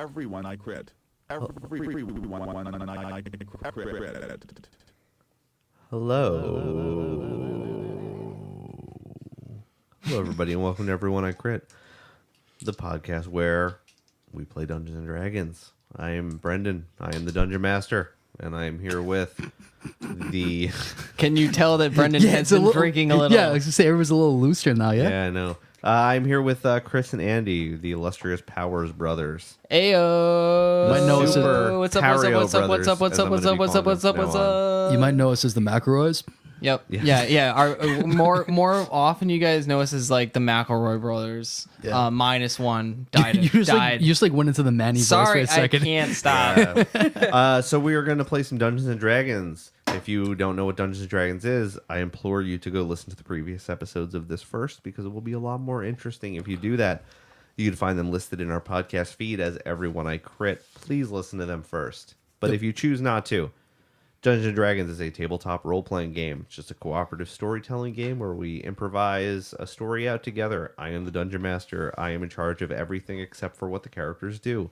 everyone I crit. Everyone I crit. Hello, everybody, and welcome to Everyone I Crit, the podcast where we play Dungeons and Dragons. I am Brendan. I am the Dungeon Master, and I am here with the... Can you tell that Brendan has been drinking a little? Yeah, I was going to say everyone's a little looser now, yeah? Yeah, I know. I'm here with Chris and Andy, the illustrious Powers brothers. Ayo! Might know us as- What's up? You might know us as the McElroys. Yep. Yeah. Our more often, you guys know us as like the McElroy brothers. Yeah. Minus one died. You just went into the Mannie voice for Sorry, a second. I can't stop. So we are going to play some Dungeons and Dragons. If you don't know what Dungeons and Dragons is, I implore you to go listen to the previous episodes of this first, because it will be a lot more interesting if you do that. You can find them listed in our podcast feed as Everyone I Crit. Please listen to them first. But if you choose not to, Dungeons and Dragons is a tabletop role-playing game. It's just a cooperative storytelling game where we improvise a story out together. I am the Dungeon Master. I am in charge of everything except for what the characters do.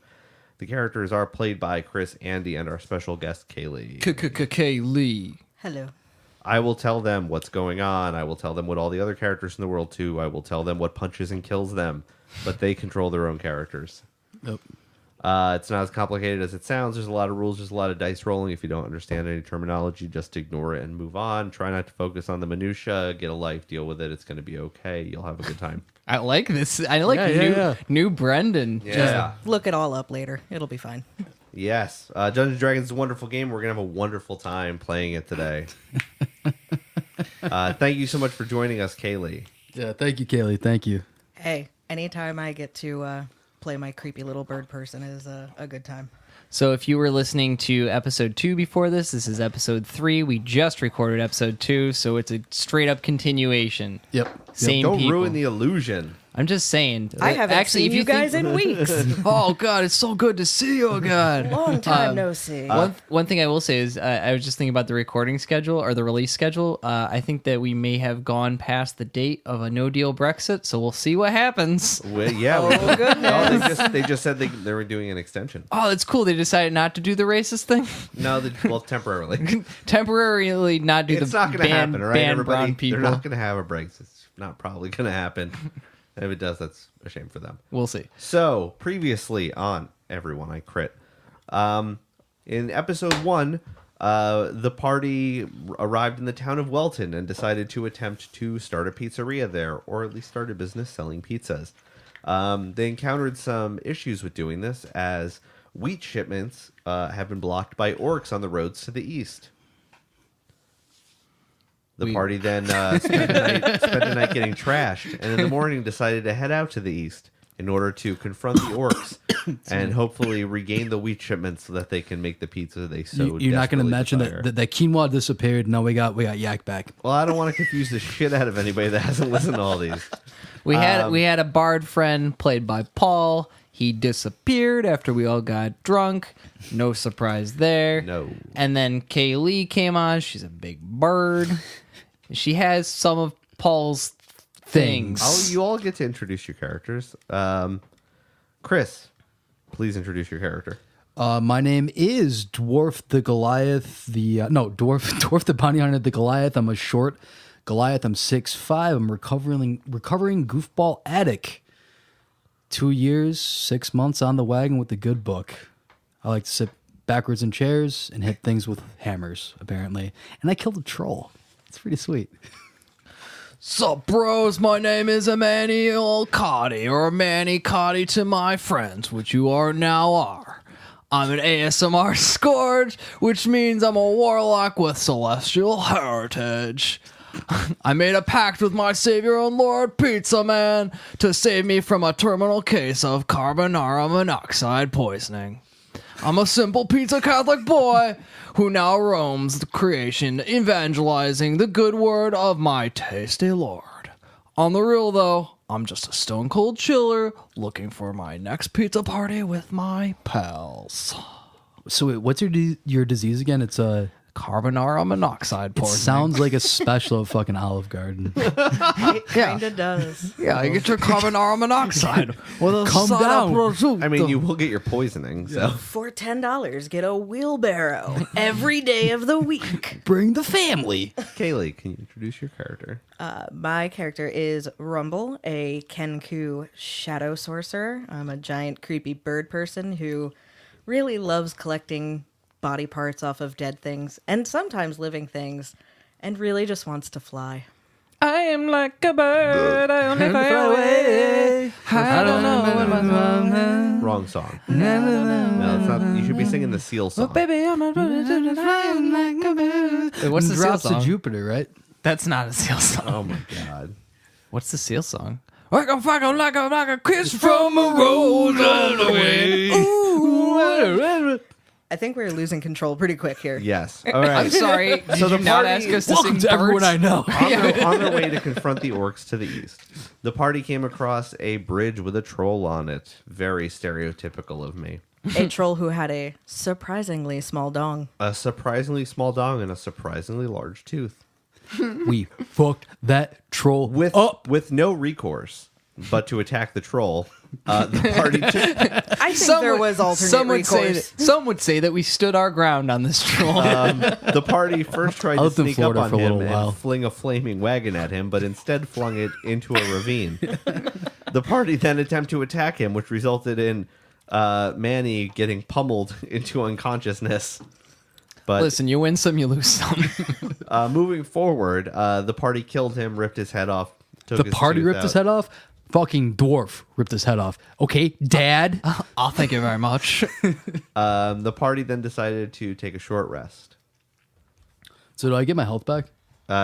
The characters are played by Chris, Andy, and our special guest, Kayleigh. Kayleigh. Hello. I will tell them what's going on. I will tell them what all the other characters in the world do. I will tell them what punches and kills them. But they control their own characters. Yep. It's not as complicated as it sounds. There's a lot of rules. There's a lot of dice rolling. If you don't understand any terminology, just ignore it and move on. Try not to focus on the minutia. Get a life. Deal with it. It's going to be okay. You'll have a good time. I like this. I like new Brendan. Yeah. Look it all up later. It'll be fine. Yes. Dungeons & Dragons is a wonderful game. We're going to have a wonderful time playing it today. Thank you so much for joining us, Kayleigh. Yeah, thank you, Kayleigh. Thank you. Hey, anytime I get to play my creepy little bird person is a good time. So if you were listening to episode 2 before this is episode 3. We just recorded episode 2, so it's a straight up continuation. Yep. Same Don't people. ruin the illusion. I'm just saying. I haven't seen you guys in weeks. Oh God, it's so good to see you again. Long time no see. One thing I will say is I was just thinking about the recording schedule or the release schedule. I think that we may have gone past the date of a no-deal Brexit, so we'll see what happens. Goodness. They just said they were doing an extension. Oh, that's cool. They decided not to do the racist thing. No, temporarily. Temporarily not do It's the not going to happen, all right, ban everybody? brown people. They're not going to have a Brexit. It's not probably going to happen. And if it does, that's a shame for them. We'll see. So, previously on Everyone I Crit, in episode 1, the party arrived in the town of Welton and decided to attempt to start a pizzeria there, or at least start a business selling pizzas. They encountered some issues with doing this, as wheat shipments have been blocked by orcs on the roads to the east. The party then spent the night getting trashed, and in the morning decided to head out to the east in order to confront the orcs and hopefully regain the wheat shipments so that they can make the pizza they so You're not going to desperately mention desire. that quinoa disappeared. No, we got yak back. Well, I don't want to confuse the shit out of anybody that hasn't listened to all these. We had a bard friend played by Paul. He disappeared after we all got drunk. No surprise there. No. And then Kayleigh came on. She's a big bird. She has some of Paul's things. Oh, you all get to introduce your characters. Chris, please introduce your character. My name is Dwarf the Goliath. Dwarf the Bounty Hunter the Goliath. I'm a short Goliath. I'm 6'5". I'm recovering goofball addict. 2 years, 6 months on the wagon with the good book. I like to sit backwards in chairs and hit things with hammers, apparently. And I killed a troll. It's pretty sweet. Sup, bros? My name is Emmanuel Cottie, or Mannie Cottie to my friends, which you now are. I'm an ASMR Scourge, which means I'm a warlock with celestial heritage. I made a pact with my savior and lord Pizza Man to save me from a terminal case of carbonara monoxide poisoning. I'm a simple pizza Catholic boy who now roams the creation, evangelizing the good word of my tasty lord. On the real, though, I'm just a stone cold chiller looking for my next pizza party with my pals. So wait, what's your disease again? It's carbonara monoxide It poisoning. sounds like a special at fucking Olive Garden. It kind of does. Yeah, you get your carbonara monoxide with a Calm side down. of prosciutto. I mean, you will get your poisoning. So For $10, get a wheelbarrow every day of the week. Bring the family. Kayleigh, can you introduce your character? My character is Rumble, a Kenku shadow sorcerer. I'm a giant creepy bird person who really loves collecting body parts off of dead things and sometimes living things and really just wants to fly. I am like a bird, I only fly away. I don't know what my Wrong song. No, it's not. You should be singing the Seal song. baby, I'm not like a bird. Wait, what's the seal Drops to song? Jupiter, right? That's not a seal song. Oh my god. What's the seal song? Like a fucking like a kiss from a rose on the way. Ooh. I think we're losing control pretty quick here. Yes. All I'm right. sorry. Did So the you not party- ask us to Welcome sing to everyone birds? I know. On their way to confront the orcs to the east, the party came across a bridge with a troll on it. Very stereotypical of me. A troll who had a surprisingly small dong. A surprisingly small dong and a surprisingly large tooth. We fucked that troll With up. with no recourse but to attack the troll, the party took I think there was alternate recourse. Some would say that we stood our ground on this troll. the party first tried I to lived in sneak up Florida on for a him little while. and fling a flaming wagon at him, but instead flung it into a ravine. The party then attempted to attack him, which resulted in Mannie getting pummeled into unconsciousness. But Listen, you win some, you lose some. moving forward, the party killed him, ripped his head off. Took The his party tooth ripped out. his head off. Fucking dwarf ripped his head off. Okay, Dad. I'll thank you very much. The party then decided to take a short rest. So do I get my health back?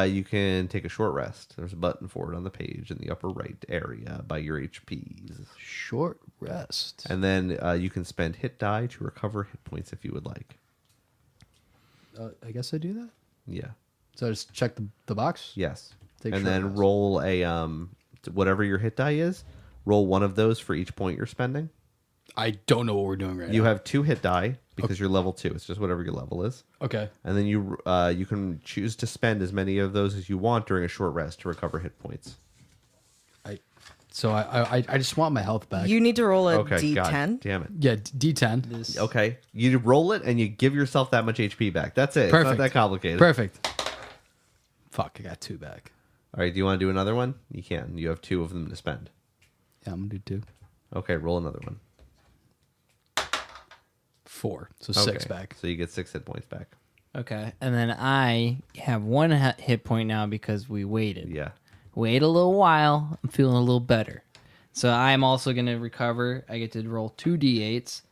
You can take a short rest. There's a button for it on the page in the upper right area by your HPs. Short rest. And then you can spend hit die to recover hit points if you would like. I guess I do that. Yeah. So I just check the box. Yes. Take and short then rest. roll a whatever your hit die is. Roll one of those for each point you're spending. I don't know what we're doing right You now. have 2 hit die because you're level 2. It's just whatever your level is. Okay. And then you can choose to spend as many of those as you want during a short rest to recover hit points. I just want my health back. You need to roll a Okay. God D10. damn it. Yeah, D10. Okay. You roll it and you give yourself that much HP back. That's it. It's not Perfect. that complicated. Perfect. Fuck, I got 2 back. All right. Do you want to do another one? You can. You have 2 of them to spend. Yeah, I'm gonna do 2. Okay. Roll another one. 4. So Okay. 6 back. So you get 6 hit points back. Okay, and then I have 1 hit point now because we waited. Yeah. Wait a little while. I'm feeling a little better. So I'm also going to recover. I get to roll 2 d8s.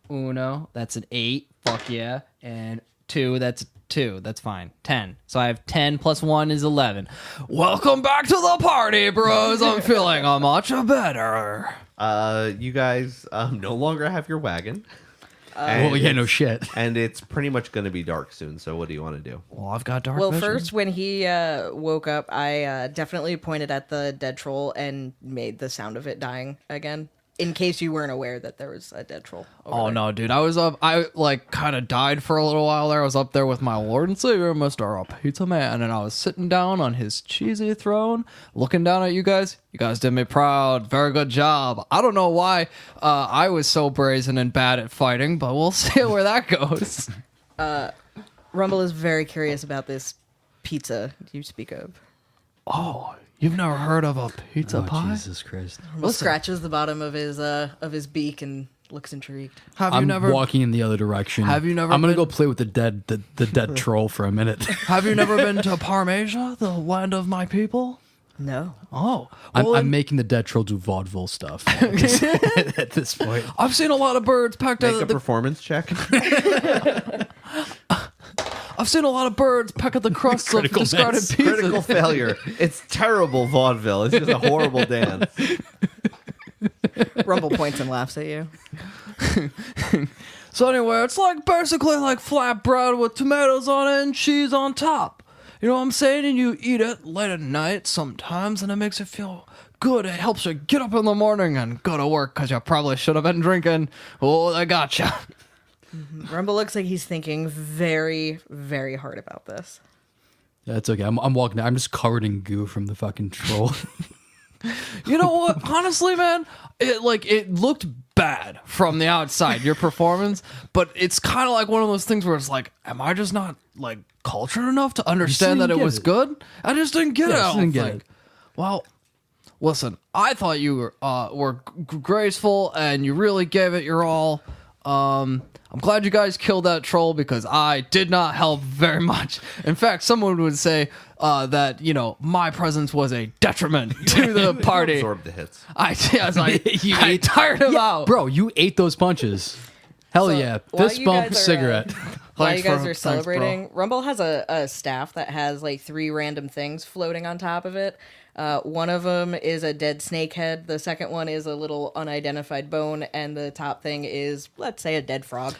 Uno, that's an 8. Fuck yeah. And 2, that's 2. That's fine. 10. So I have 10 plus 1 is 11. Welcome back to the party, bros. I'm feeling much better. You guys no longer have your wagon. Well, yeah, no shit. And it's pretty much going to be dark soon. So what do you want to do? Well, I've got dark Well, vision. first, when he woke up, I definitely pointed at the dead troll and made the sound of it dying again, in case you weren't aware that there was a dead troll. over Oh there. no, dude! I was up. I like kind of died for a little while there. I was up there with my Lord and Savior, Mr. Pizza Man, and I was sitting down on his cheesy throne, looking down at you guys. You guys did me proud. Very good job. I don't know why I was so brazen and bad at fighting, but we'll see where that goes. Rumble is very curious about this pizza you speak of. Oh, you've never heard of a pizza pie? Jesus Christ. Rumble scratches the bottom of his beak and looks intrigued. Have you I'm never? walking in the other direction. Have you never I'm gonna been- go play with the dead troll for a minute. Have you never been to Parmesia, the land of my people? No. Oh, I'm, well, I'm making the dead troll do vaudeville stuff at this point. I've seen a lot of birds pecked Make at a the performance check. I've seen a lot of birds peck at the crusts of Critical discarded miss. pieces. Critical failure. It's terrible vaudeville. It's just a horrible dance. Rumble points and laughs at you. So anyway, it's like basically like flatbread with tomatoes on it and cheese on top. You know what I'm saying? And you eat it late at night sometimes, and it makes you feel good. It helps you get up in the morning and go to work because you probably should have been drinking. Oh, I gotcha. Rumble looks like he's thinking very, very hard about this. That's okay. I'm walking. I'm just covered in goo from the fucking troll. You know what? Honestly, man, it looked bad from the outside, your performance, but it's kind of like one of those things where it's like, am I just not like cultured enough to understand that it was good? I just didn't get it. I don't think. Well, listen, I thought you were graceful and you really gave it your all. I'm glad you guys killed that troll because I did not help very much. In fact, someone would say that, you know, my presence was a detriment to the party. Absorb the hits. I was like, I tired him out. Bro, you ate those punches. Hell yeah. Fist bump, cigarette. While you guys are celebrating, Rumble has a staff that has like 3 random things floating on top of it. One of them is a dead snake head. The second one is a little unidentified bone. And the top thing is, let's say, a dead frog.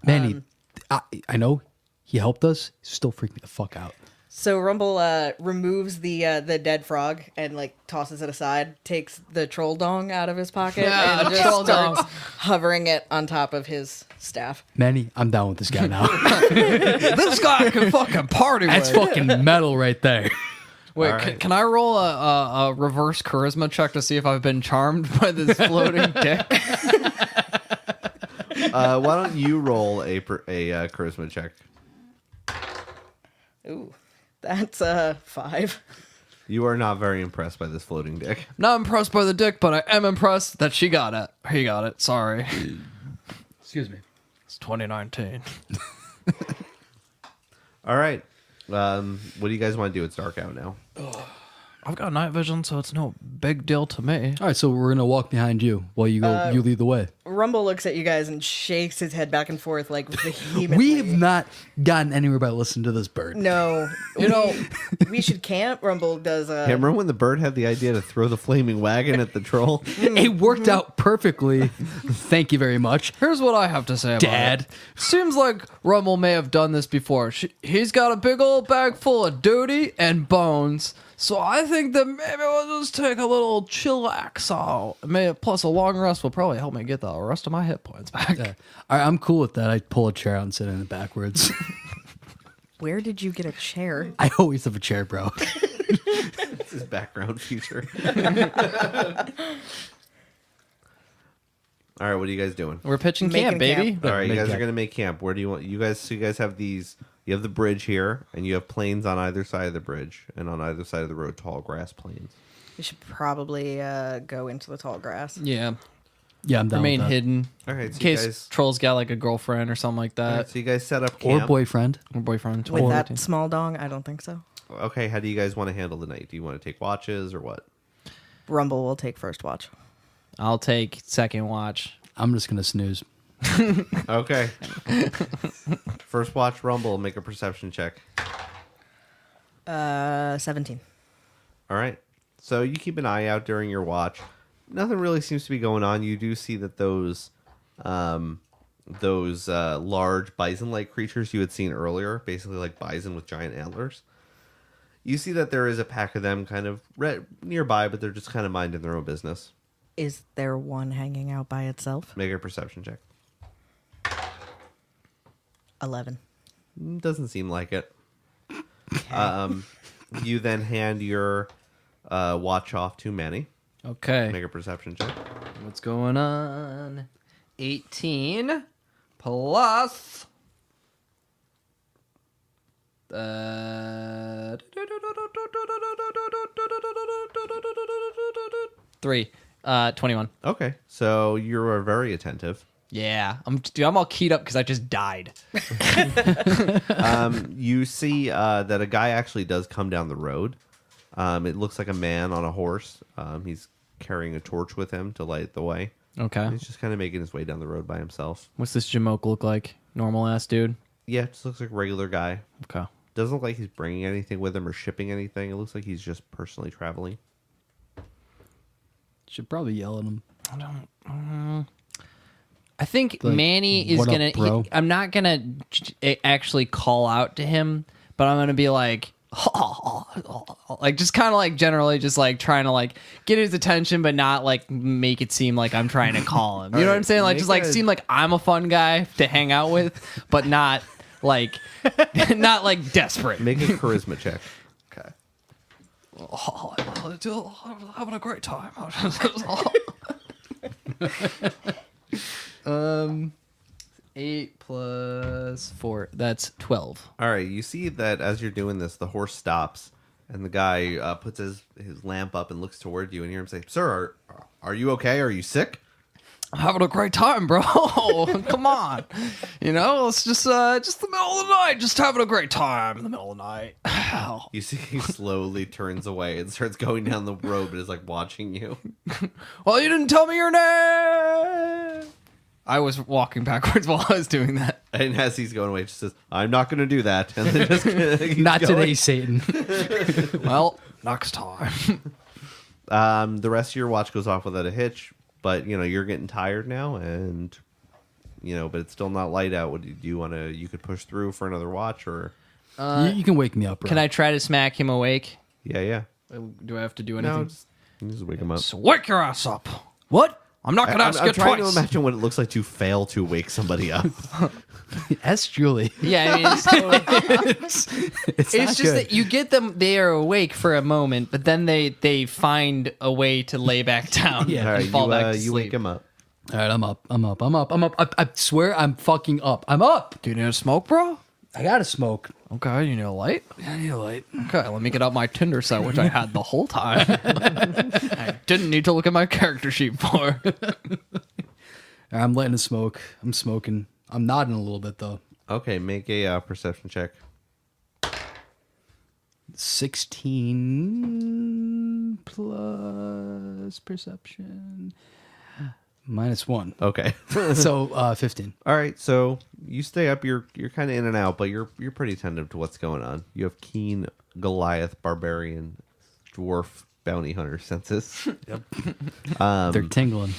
Manny, I know he helped us. He still freaked me the fuck out. So Rumble removes the dead frog and like tosses it aside, takes the troll dong out of his pocket, and just starts hovering it on top of his staff. Manny, I'm down with this guy now. This guy can fucking party with. That's fucking metal right there. Wait, right. can I roll a reverse charisma check to see if I've been charmed by this floating dick? Why don't you roll a charisma check? Ooh, that's 5. You are not very impressed by this floating dick. Not impressed by the dick, but I am impressed that she got it. He got it. Sorry. Excuse me. It's 2019. All right. What do you guys want to do? It's dark out now. I've got night vision, so it's no big deal to me. All right, so we're gonna walk behind you while you go. You lead the way. Rumble looks at you guys and shakes his head back and forth like vehemently. We have not gotten anywhere by listening to this bird. No, we should camp. Rumble does. Yeah, remember when the bird had the idea to throw the flaming wagon at the troll? It worked out perfectly. Thank you very much. Here's what I have to say about Dad. it. Seems like Rumble may have done this before. He's got a big old bag full of duty and bones. So I think that maybe we'll just take a little chillax out. Plus a long rest will probably help me get the rest of my hit points back. Yeah. All right, I'm cool with that. I pull a chair out and sit in it backwards. Where did you get a chair? I always have a chair, bro. It's his background feature. All right, what are you guys doing? We're pitching Making camp, baby. camp. All right, you Make guys camp. are going to make camp. Where do you want you guys? So you guys have these. You have the bridge here, and you have plains on either side of the bridge, and on either side of the road, tall grass plains. We should probably go into the tall grass. Yeah. Yeah, I'm down Remain with that. hidden. All right, In so you case guys. Troll's got like a girlfriend or something like All that. right, so you guys set up Or camp. boyfriend. Or boyfriend. With 2018. that small dong, I don't think so. Okay, how do you guys want to handle the night? Do you want to take watches or what? Rumble will take first watch. I'll take second watch. I'm just gonna snooze. Okay. First watch, Rumble. Make a perception check. 17. All right. So you keep an eye out during your watch. Nothing really seems to be going on. You do see that those large bison-like creatures you had seen earlier, basically like bison with giant antlers. You see that there is a pack of them kind of nearby, but they're just kind of minding their own business. Is there one hanging out by itself? Make a perception check. 11. Doesn't seem like it. You then hand your watch off to Mannie. Okay. Make a perception check. What's going on? 18 plus 3. 21. Okay, so you are very attentive. Yeah, I'm all keyed up because I just died. You see that a guy actually does come down the road. It looks like a man on a horse. He's carrying a torch with him to light the way. Okay. He's just kind of making his way down the road by himself. What's this Jamoke look like? Normal ass dude? Yeah, just looks like a regular guy. Okay. Doesn't look like he's bringing anything with him or shipping anything. It looks like he's just personally traveling. Should probably yell at him. I think Like, Mannie is what up, gonna. bro? I'm not gonna actually call out to him, but I'm gonna be like, like just kind of like generally just like trying to like get his attention, but not like make it seem like I'm trying to call him. You know what I'm saying? Like just like seem like I'm a fun guy to hang out with, but not like not like desperate. Make a charisma check. Okay. Having a great time. 8 plus 4. That's 12. All right, you see that as you're doing this, the horse stops, and the guy puts his lamp up and looks toward you, and you hear him say, "Sir, are you okay? Are you sick?" I'm having a great time, bro. Come on. You know, it's just the middle of the night. Just having a great time in the middle of the night. You see he slowly turns away and starts going down the road, but is like watching you. Well, you didn't tell me your name. I was walking backwards while I was doing that. And as he's going away, he just says, "I'm not going to do that." And then just keeps Not going. today, Satan. Well, next time. The rest of your watch goes off without a hitch, but you know you're getting tired now, and you know, but it's still not light out. What do you want to? You could push through for another watch, or You can wake me up, bro. Can I try to smack him awake? yeah. Do I have to do anything? No, just wake him up. So wake your ass up. What? I'm not going to ask I'm you trying twice. to imagine what it looks like to fail to wake somebody up. Ask Julie. Yeah, I mean, It's it's just that you get them, they are awake for a moment, but then they find a way to lay back down Yeah. All and right, fall back to you sleep. wake him up. All right, I'm up. I swear I'm fucking up. I'm up. Do you need a smoke, bro? I gotta smoke. Okay, you need a light? I need a light. Okay, let me get out my Tinder set, which I had the whole time. I didn't need to look at my character sheet for. I'm letting it smoke. I'm smoking. I'm nodding a little bit, though. Okay, make a perception check. 16 plus perception. -1. Okay. So 15. All right, so you stay up. You're kind of in and out, but you're pretty attentive to what's going on. You have keen Goliath, barbarian, dwarf, bounty hunter senses. Yep. They're tingling.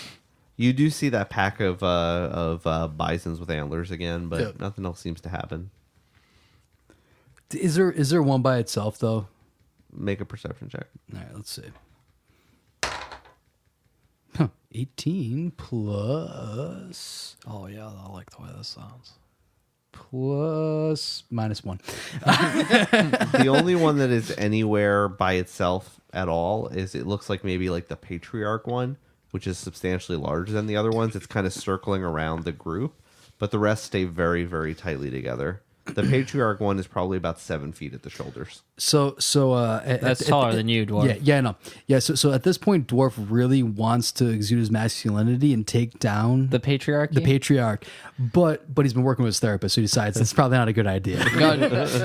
You do see that pack of bisons with antlers again, but Yep. nothing else seems to happen. Is there one by itself, though? Make a perception check. All right, let's see. 18 plus Oh, yeah, I like the way this sounds. plus -1. The only one that is anywhere by itself at all is it looks like maybe like the patriarch one, which is substantially larger than the other ones. It's kind of circling around the group, but the rest stay very, very tightly together. The patriarch one is probably about 7 feet at the shoulders. So That's taller than you, Dwarf. Yeah, no. Yeah, so at this point Dwarf really wants to exude his masculinity and take down The patriarchy? the patriarch. But he's been working with his therapist, so he decides it's probably not a good idea. God,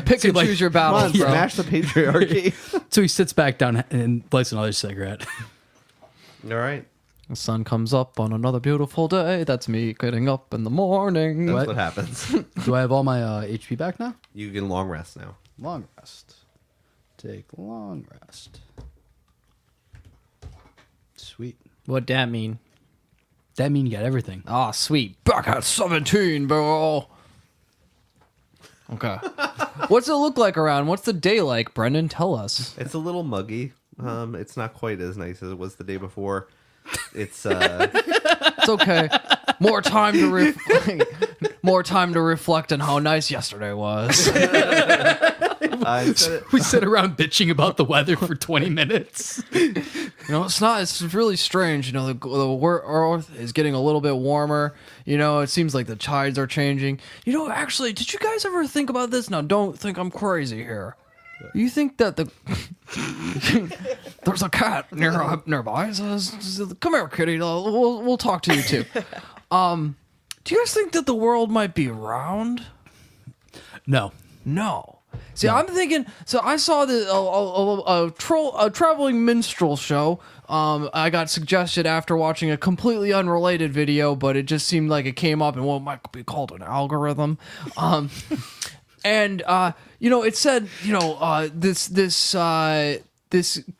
pick and choose your battles, bro. Smash the patriarchy. So he sits back down and lights another cigarette. All right. The sun comes up on another beautiful day. That's me getting up in the morning. That's what happens. Do I have all my HP back now? You can long rest now. Long rest. Take long rest. Sweet. What'd that mean? That mean you got everything. Ah, sweet. Back at 17, bro. Okay. What's it look like around? What's the day like, Brendan? Tell us. It's a little muggy. It's not quite as nice as it was the day before. It's It's okay. More time to reflect on how nice yesterday was. We sit around bitching about the weather for 20 minutes. You know, it's really strange. You know, the earth is getting a little bit warmer. You know, it seems like the tides are changing. You know, actually, did you guys ever think about this? Now, don't think I'm crazy here. You think that there's a cat nearby? It says, come here, kitty. We'll talk to you too. Do you guys think that the world might be round? No. No. See, I'm thinking. So I saw a traveling minstrel show. I got suggested after watching a completely unrelated video, but it just seemed like it came up in what might be called an algorithm. And you know, it said, you know, this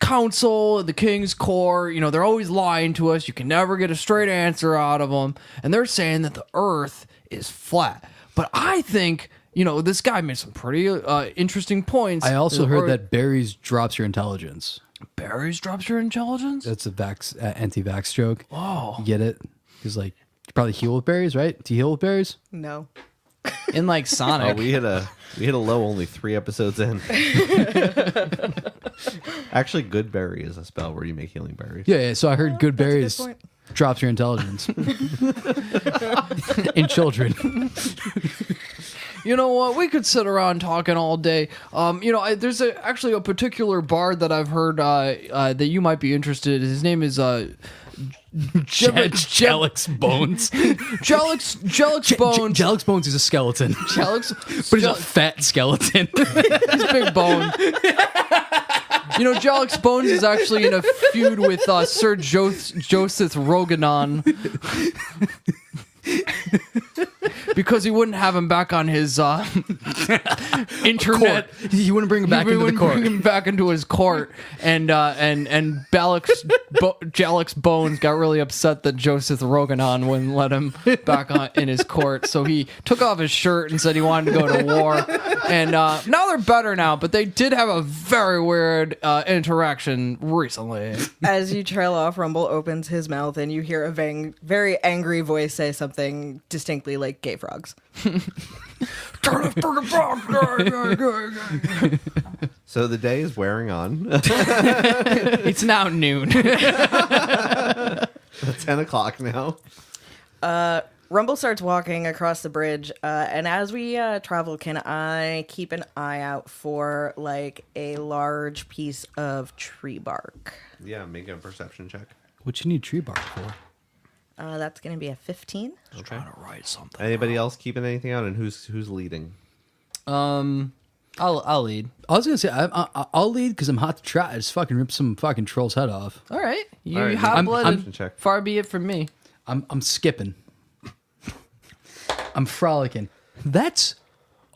council, the King's Court, you know, they're always lying to us. You can never get a straight answer out of them, and they're saying that the Earth is flat. But I think this guy made some pretty interesting points. I also heard that berries drops your intelligence. berries drops your intelligence. That's a anti-vax joke. Oh, You get it? Because like you probably heal with berries, right? Do you heal with berries? No. in like Oh, Sonic. we hit a low only 3 episodes in. Actually, good berry is a spell where you make healing berries. Yeah. So I heard good That's a good berries point. drops your intelligence in children. You know what? We could sit around talking all day. There's actually a particular bard that I've heard that you might be interested in. His name is Jelix Bones. Jelix Bones. Jelix Bones is a skeleton, Jelix, but he's a fat skeleton. he's big bone. Jelix Bones is actually in a feud with Sir Joseph Roganon. Because he wouldn't have him back on his internet. He wouldn't bring him back He into the wouldn't court. bring him back into his court, and Jalix Bones got really upset that Joseph Roganon wouldn't let him back in his court, so he took off his shirt and said he wanted to go to war. And now they're better now, but they did have a very weird interaction recently. As you trail off, Rumble opens his mouth and you hear a very angry voice say something distinctly like gay frogs. So the day is wearing on. It's now noon. 10 o'clock now. Rumble starts walking across the bridge, and as we travel, can I keep an eye out for like a large piece of tree bark? Yeah, make a perception check. What you need tree bark for? That's going to be a 15. Okay. Trying to write something. Anybody else keeping anything out, and who's leading? I'll lead. I was gonna say I'll lead because I'm hot to try. I just fucking rip some fucking troll's head off. All right, you All right, hot-blooded. perception check. Far be it from me. I'm skipping. I'm frolicking. That's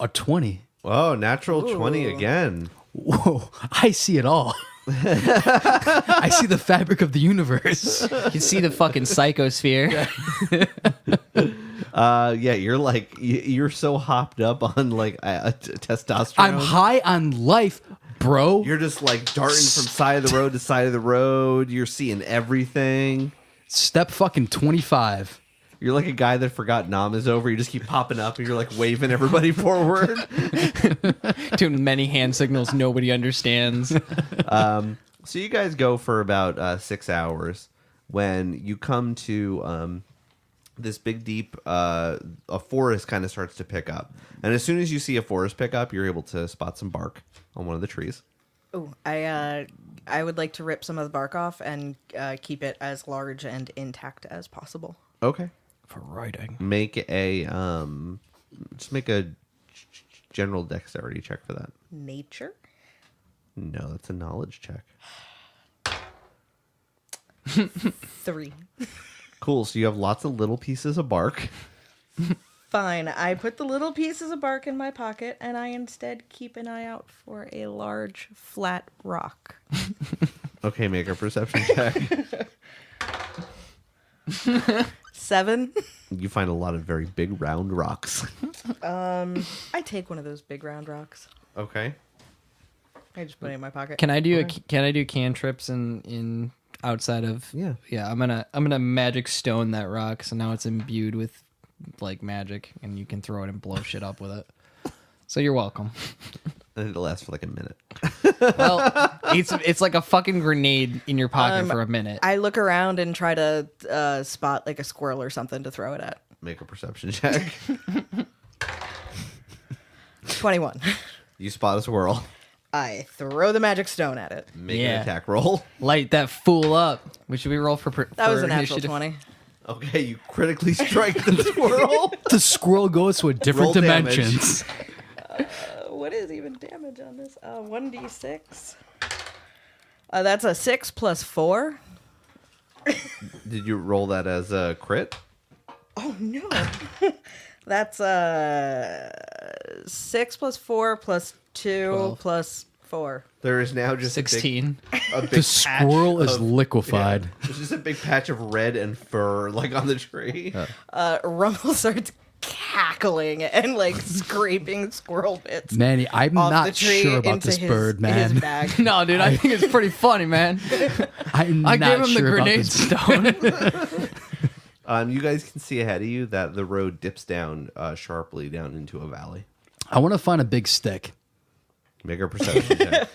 a 20. Oh, natural 20 again. Whoa! I see it all. I see the fabric of the universe. You can see the fucking psychosphere. You're so hopped up on like testosterone. I'm high on life, bro. You're just like darting from side of the road to side of the road. You're seeing everything. Step fucking 25. You're like a guy that forgot Nam is over. You just keep popping up and you're like waving everybody forward. Doing many hand signals nobody understands. So you guys go for about 6 hours when you come to this big, deep, a forest kind of starts to pick up. And as soon as you see a forest pick up, you're able to spot some bark on one of the trees. Oh, I would like to rip some of the bark off and keep it as large and intact as possible. Okay. For writing. Make a general dexterity check for that. Nature? No, that's a knowledge check. 3. Cool. So you have lots of little pieces of bark. Fine. I put the little pieces of bark in my pocket, and I instead keep an eye out for a large, flat rock. Okay, make a perception check. 7. You find a lot of very big round rocks. I take one of those big round rocks. Okay. I just put it in my pocket. Can I do cantrips in outside of? Yeah. I'm gonna magic stone that rock, so now it's imbued with like magic, and you can throw it and blow shit up with it. So you're welcome. And it'll last for like a minute. Well, it's like a fucking grenade in your pocket for a minute. I look around and try to spot like a squirrel or something to throw it at. Make a perception check. 21. You spot a squirrel. I throw the magic stone at it. Make Yeah. an attack roll. Light that fool up. What should we roll for? That was a natural 20. Okay, you critically strike the squirrel. The squirrel goes to a different Roll damage. dimensions. What is even damage on this? 1d6. That's a 6 plus 4. Did you roll that as a crit? Oh no. That's 6 plus 4 plus 2 12. plus 4. There is now just 16. a big The squirrel patch is of- liquefied. Yeah, there's just a big patch of red and fur like on the tree. Rumble starts cackling and like scraping squirrel bits. Manny, I'm off the not tree sure about into this his, bird, man. His bag. No, dude, I think it's pretty funny, man. I'm I not gave him sure the about grenade this. stone. You guys can see ahead of you that the road dips down sharply down into a valley. I want to find a big stick. Make a perception check.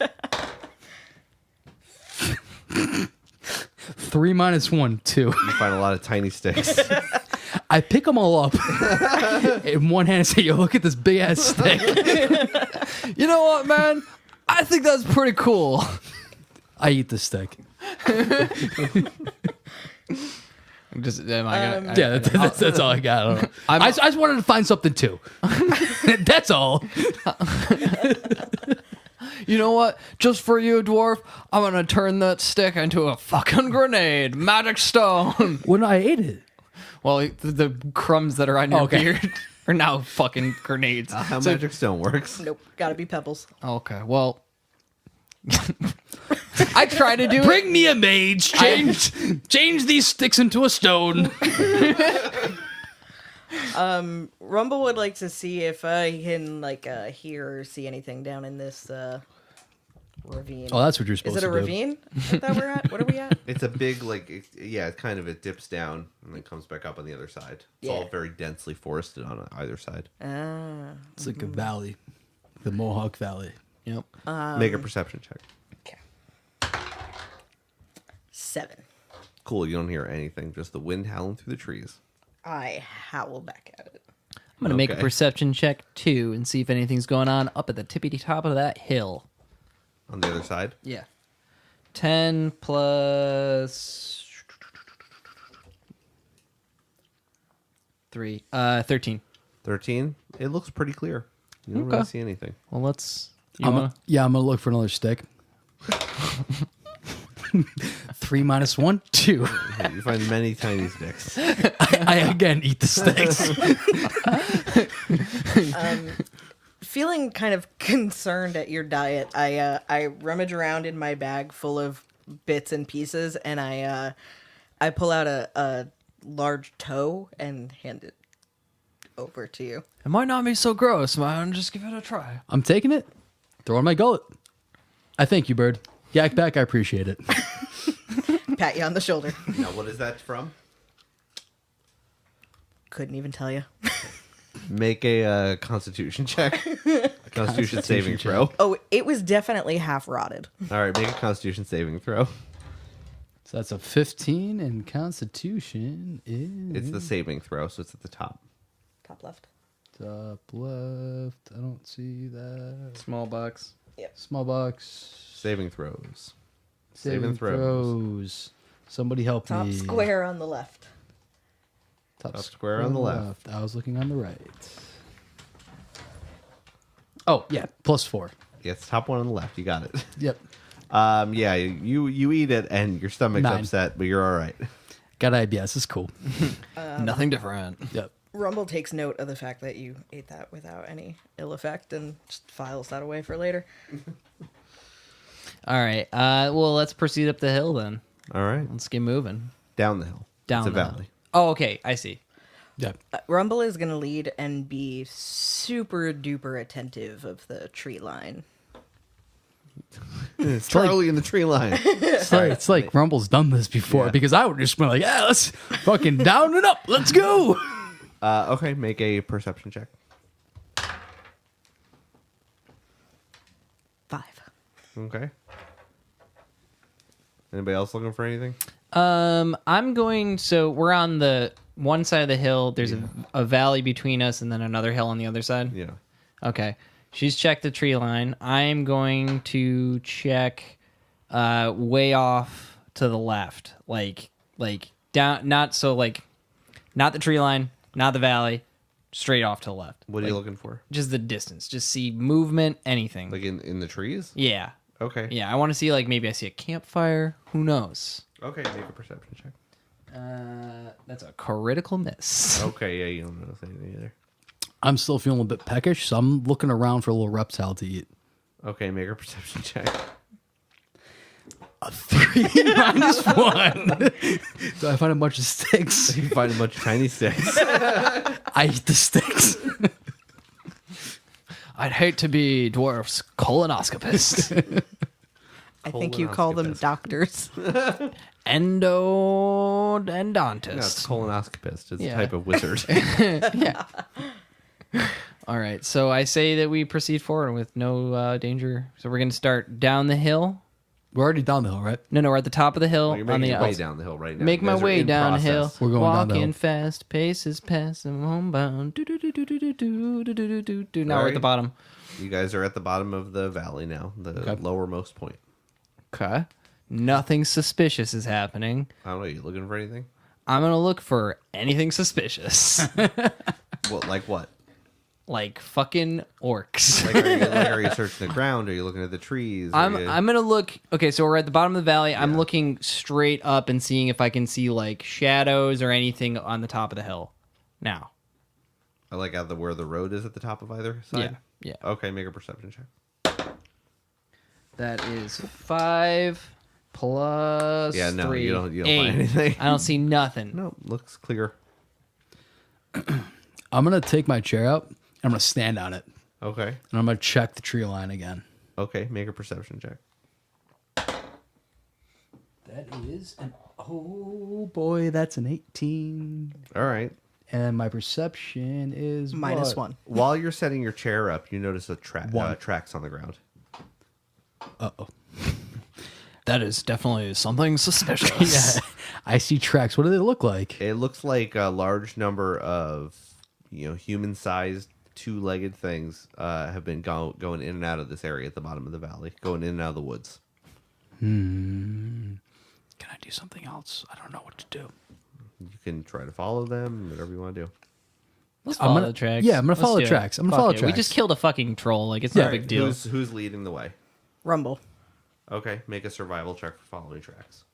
3 minus 1, 2. You find a lot of tiny sticks. I pick them all up in one hand and say, yo, look at this big ass stick. You know what, man? I think that's pretty cool. I eat the stick. Am I gonna, Yeah, that's all I got. I, don't know. I just wanted to find something too. That's all. You know what? Just for you, Dwarf, I'm gonna turn that stick into a fucking grenade. Magic stone. When I ate it. Well, the crumbs that are on your Okay. beard are now fucking grenades. How magic stone works. Nope, gotta be pebbles. Okay, well, I try to do it. Bring me a mage. Change these sticks into a stone. Rumble would like to see if I can like hear or see anything down in this ravine. Oh, that's what you're supposed Is to it do. a ravine that we're at? What are we at? It's a big, it dips down and then comes back up on the other side. It's all Yeah. very densely forested on either side. It's like a valley. The Mohawk Valley. Yep. Make a perception check. Okay. 7. Cool, you don't hear anything, just the wind howling through the trees. I howl back at it. I'm gonna make a Okay. perception check too and see if anything's going on up at the tippity top of that hill. On the other side? Yeah. 10 plus 3. 13. 13? It looks pretty clear. You don't Okay. really see anything. Well, let's. I'm gonna look for another stick. 3 minus 1, 2. Yeah, you find many tiny sticks. I again eat the sticks. Feeling kind of concerned at your diet, I rummage around in my bag full of bits and pieces, and I pull out a large toe and hand it over to you. It might not be so gross, man. Just give it a try. I'm taking it. Throw it in my gullet. I thank you, bird. Yak back, I appreciate it. Pat you on the shoulder. Now, what is that from? Couldn't even tell you. Make a constitution check. A constitution saving throw. Oh, it was definitely half rotted. All right, make a constitution saving throw. So that's a 15, and Constitution is It's the saving throw, so it's at the top. Top left. top left. I don't see that. Small box. Small box. Saving throws. Saving throws. Somebody help Top me. square on the left. Top square on the left. I was looking on the right. Oh, yeah. +4. Yeah, it's the top one on the left. You got it. Yep. Yeah, you eat it and your stomach's 9. upset, but you're all right. Got IBS. It's cool. Nothing different. Yep. Rumble takes note of the fact that you ate that without any ill effect and just files that away for later. All right. Well, let's proceed up the hill then. All right. Let's get moving. Down the hill. Down it's a the hill. valley. Oh, okay. I see. Yep. Rumble is going to lead and be super duper attentive of the tree line. It's Charlie in the tree line. It's like Rumble's done this before Yeah. because I would just be like, yeah, let's fucking down and up. Let's go. Okay, make a perception check. 5. Okay. Anybody else looking for anything? I'm going. So we're on the one side of the hill. There's a valley between us, and then another hill on the other side. Yeah. Okay. She's checked the tree line. I'm going to check way off to the left, like down. Not the tree line, not the valley. Straight off to the left. What are you looking for? Just the distance. Just see movement, anything. Like in the trees? Yeah. Okay. Yeah, I want to see, maybe I see a campfire. Who knows? Okay, make a perception check. That's a critical miss. Okay, yeah, you don't notice anything either. I'm still feeling a bit peckish, so I'm looking around for a little reptile to eat. Okay, make a perception check. A 3 minus 1. Do I find a bunch of sticks? You find a bunch of tiny sticks. I eat the sticks. I'd hate to be Dwarf's colonoscopist. I think you call them doctors. Endodontist. No, it's colonoscopist. It's Yeah. a type of wizard. Yeah. All right. So I say that we proceed forward with no danger. So we're going to start down the hill. We're already down the hill, right? No, we're at the top of the hill. Oh, you're on making the your way down the hill right now. Make You my guys are way in downhill. process. We're going down the Walking hill. fast, paces past, I'm homebound. Now we're at the Alright. bottom. You guys are at the bottom of the valley now, the lowermost point. Okay. Nothing suspicious is happening. I don't know. You looking for anything? I'm going to look for anything suspicious. What? Like what? Like fucking orcs. Are you searching the ground? Are you looking at the trees? I'm gonna look. Okay, so we're at the bottom of the valley. I'm looking straight up and seeing if I can see like shadows or anything on the top of the hill. Now, I like out where the road is at the top of either side. yeah. Okay, make a perception check. That is 5 plus Yeah, no, 3. you don't 8. find anything. I don't see nothing. No, looks clear. I'm going to take my chair out. I'm going to stand on it. Okay. And I'm going to check the tree line again. Okay, make a perception check. That is oh boy, that's an 18. All right. And my perception is Minus what? 1. While you're setting your chair up, you notice One. tracks on the ground. Uh-oh. That is definitely something suspicious. Yeah. I see tracks. What do they look like? It looks like a large number of, human-sized two-legged things have been going in and out of this area at the bottom of the valley, going in and out of the woods. Can I do something else? I don't know what to do. You can try to follow them, whatever you want to do. Let's I'm follow gonna- the tracks. yeah, I'm gonna Let's follow do the it. tracks. I'm gonna Fuck follow it. We tracks. just killed a fucking troll. Like, it's Yeah. not a big deal. Who's leading the way? Rumble. Okay, make a survival check for following tracks.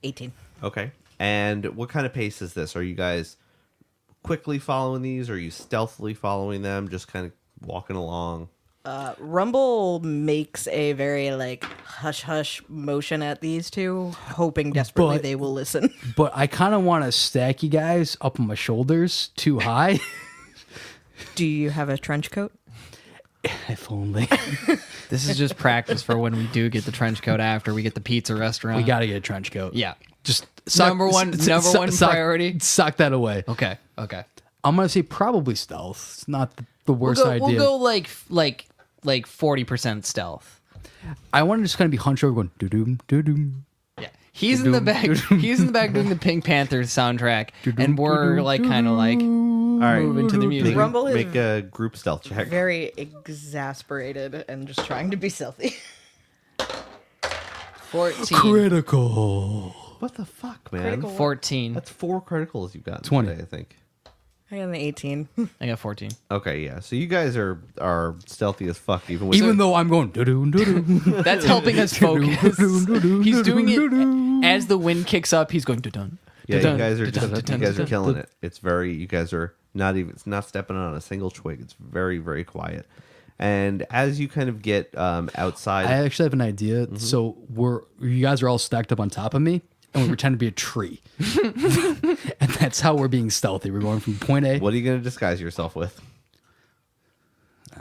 18. Okay. And what kind of pace is this? Are you guys quickly following these? Or are you stealthily following them? Just kind of walking along? Rumble makes a very hush hush motion at these two, hoping desperately But- they will listen. But I kind of want to stack you guys up on my shoulders too high. Do you have a trench coat? If only. This is just practice for when we do get the trench coat after we get the pizza restaurant. We got to get a trench coat. Yeah. Just Number one priority. Sock that away. Okay. I'm going to say probably stealth. It's not the worst idea. We'll go like 40% stealth. I want to just kind of be hunched over going doo-doom, doo-doom. Yeah. He's in the back. He's in the back doing the Pink Panther soundtrack, and we're kind of All right. moving to the music. Rumble is Make a group stealth check. very exasperated and just trying to be stealthy. 14. Critical. What the fuck, man? Critical. 14. That's 4 criticals you've gotten 20. today, I think. I got an 18. I got 14. Okay, yeah. So you guys are stealthy as fuck, even with Even though I'm going doo-doom, doo-doom. That's helping us focus. He's doing it as the wind kicks up. He's going to done. Yeah, you guys are killing it. It's very, you guys are it's not stepping on a single twig. It's very, very quiet. And as you kind of get outside, I actually have an idea. So you guys are all stacked up on top of me, and we pretend to be a tree. And that's how we're being stealthy. We're going from point A. what are you going to disguise yourself with?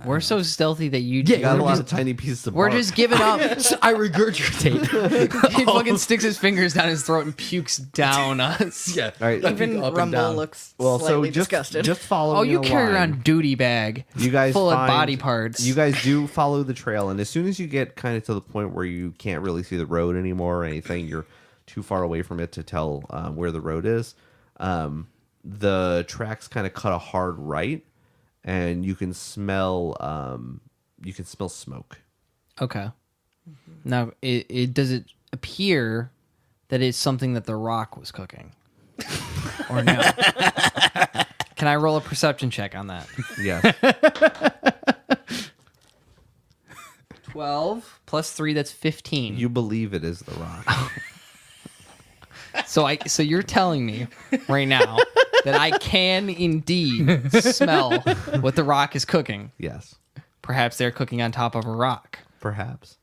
We're so stealthy that you You got a we're lot just- of tiny pieces of we're bark. just giving up. So I regurgitate. He fucking sticks his fingers down his throat and pukes down us. Yeah. All right. Even up and Rumble down. looks Well, so slightly just disgusted. follow. Oh, you carry line. around duty bag. You guys full of find- body parts. You guys do follow the trail, and as soon as you get kind of to the point where you can't really see the road anymore or anything, you're too far away from it to tell where the road is. The tracks kind of cut a hard right, and you can smell smoke. Okay. Now, does it appear that it's something that the Rock was cooking, or no? Can I roll a perception check on that? Yes. 12 plus 3, that's 15. You believe it is the rock. So you're telling me right now that I can indeed smell what the Rock is cooking. Yes. Perhaps they're cooking on top of a rock. Perhaps.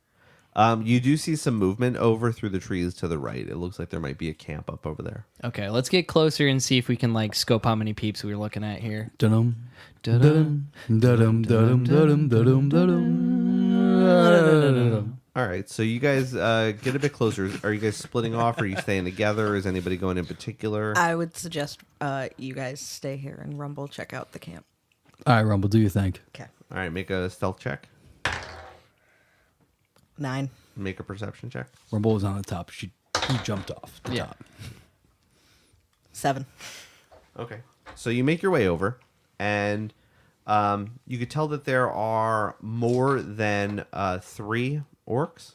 You do see some movement over through the trees to the right. It looks like there might be a camp up over there. Okay, let's get closer and see if we can like scope how many peeps we're looking at here. Dum Dun-dun. dum dum dum dum dum dum. All right, so you guys get a bit closer. Are you guys splitting off? Are you staying together? Is anybody going in particular? I would suggest you guys stay here and Rumble check out the camp. All right, Rumble, do you think? Okay. All right, make a stealth check. 9. Make a perception check. Rumble was on the top. He jumped off the Yeah. top. 7. Okay. So you make your way over, and you could tell that there are more than 3 orcs,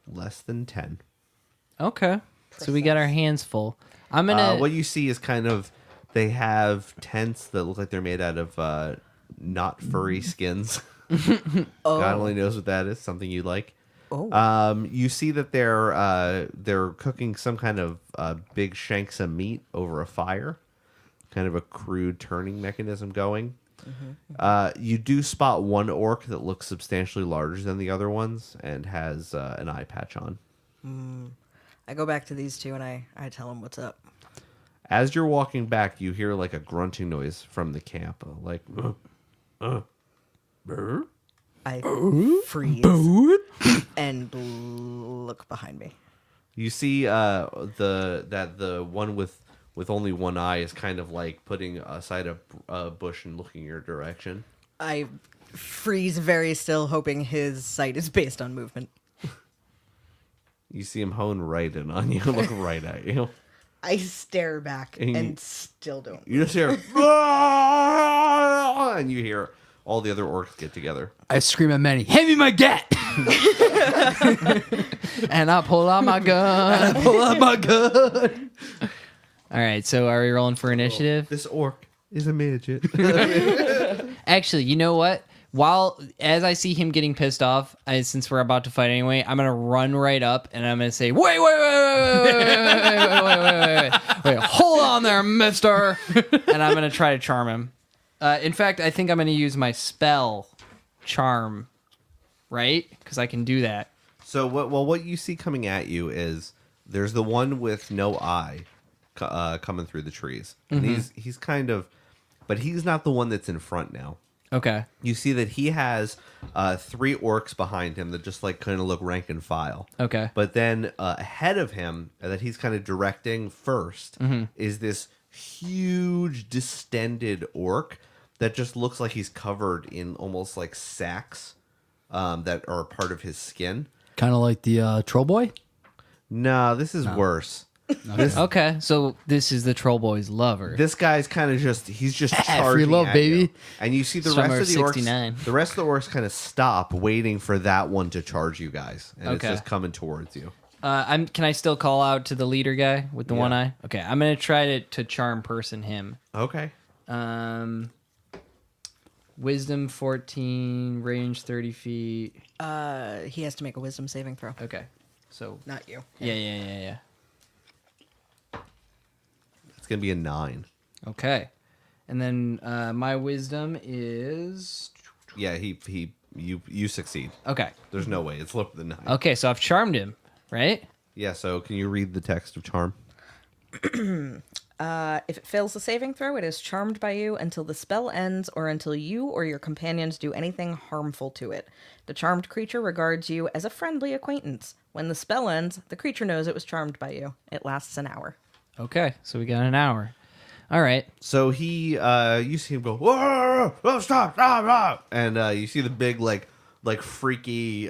less than 10. Okay, so we got our hands full. I'm gonna. What you see is kind of, they have tents that look like they're made out of not furry skins. God only knows what that is. Something you like. Oh. You see that they're cooking some kind of big shanks of meat over a fire, kind of a crude turning mechanism going. You do spot one orc that looks substantially larger than the other ones and has an eye patch on. I go back to these two and I tell them what's up. As you're walking back, you hear like a grunting noise from the camp, like. I freeze and look behind me. You see the one with only one eye is kind of like putting aside a bush and looking your direction. I freeze very still, hoping his sight is based on movement. You see him hone right in on you, look right at you. I stare back And and still don't. You just hear, "Ah!" and you hear all the other orcs get together. I scream at Manny, hand me my gat! and I pull out my gun. Pull out my gun! All right, so are we rolling for initiative? This orc is a midget. Actually, you know what? As I see him getting pissed off, since we're about to fight anyway, I'm gonna run right up and I'm gonna say, wait, hold on there, mister. And I'm gonna try to charm him. In fact, I think I'm gonna use my spell, charm, right? Because I can do that. So what you see coming at you is there's the one with no eye coming through the trees. And he's kind of, but he's not the one that's in front now. Okay. You see that he has 3 orcs behind him that just like kind of look rank and file. Okay. But then ahead of him, that he's kind of directing first, is this huge distended orc that just looks like he's covered in almost like sacks that are part of his skin. Kind of like the troll boy? No, this is worse. Okay, so this is the troll boy's lover. This guy's kind of he's just Free charging love, at baby. you. And you see the Summer rest of of the orcs. 69. The rest of the orcs kind of stop, waiting for that one to charge you guys, and Okay. it's just coming towards you. Can I still call out to the leader guy with the Yeah. one eye? Okay, I'm gonna try to charm person him. Okay. Wisdom 14, range 30 feet. He has to make a wisdom saving throw. Okay, so Not you. yeah. It's gonna be a 9. Okay, and then my wisdom is Yeah, you succeed. okay. There's no way it's lower than 9. Okay, so I've charmed him, right? Yeah. So can you read the text of charm? If it fails the saving throw, it is charmed by you until the spell ends or until you or your companions do anything harmful to it. The charmed creature regards you as a friendly acquaintance. When the spell ends, the creature knows it was charmed by you. It lasts an hour. Okay, so we got an hour. All right. So he, you see him go, whoa, oh, stop, and you see the big like freaky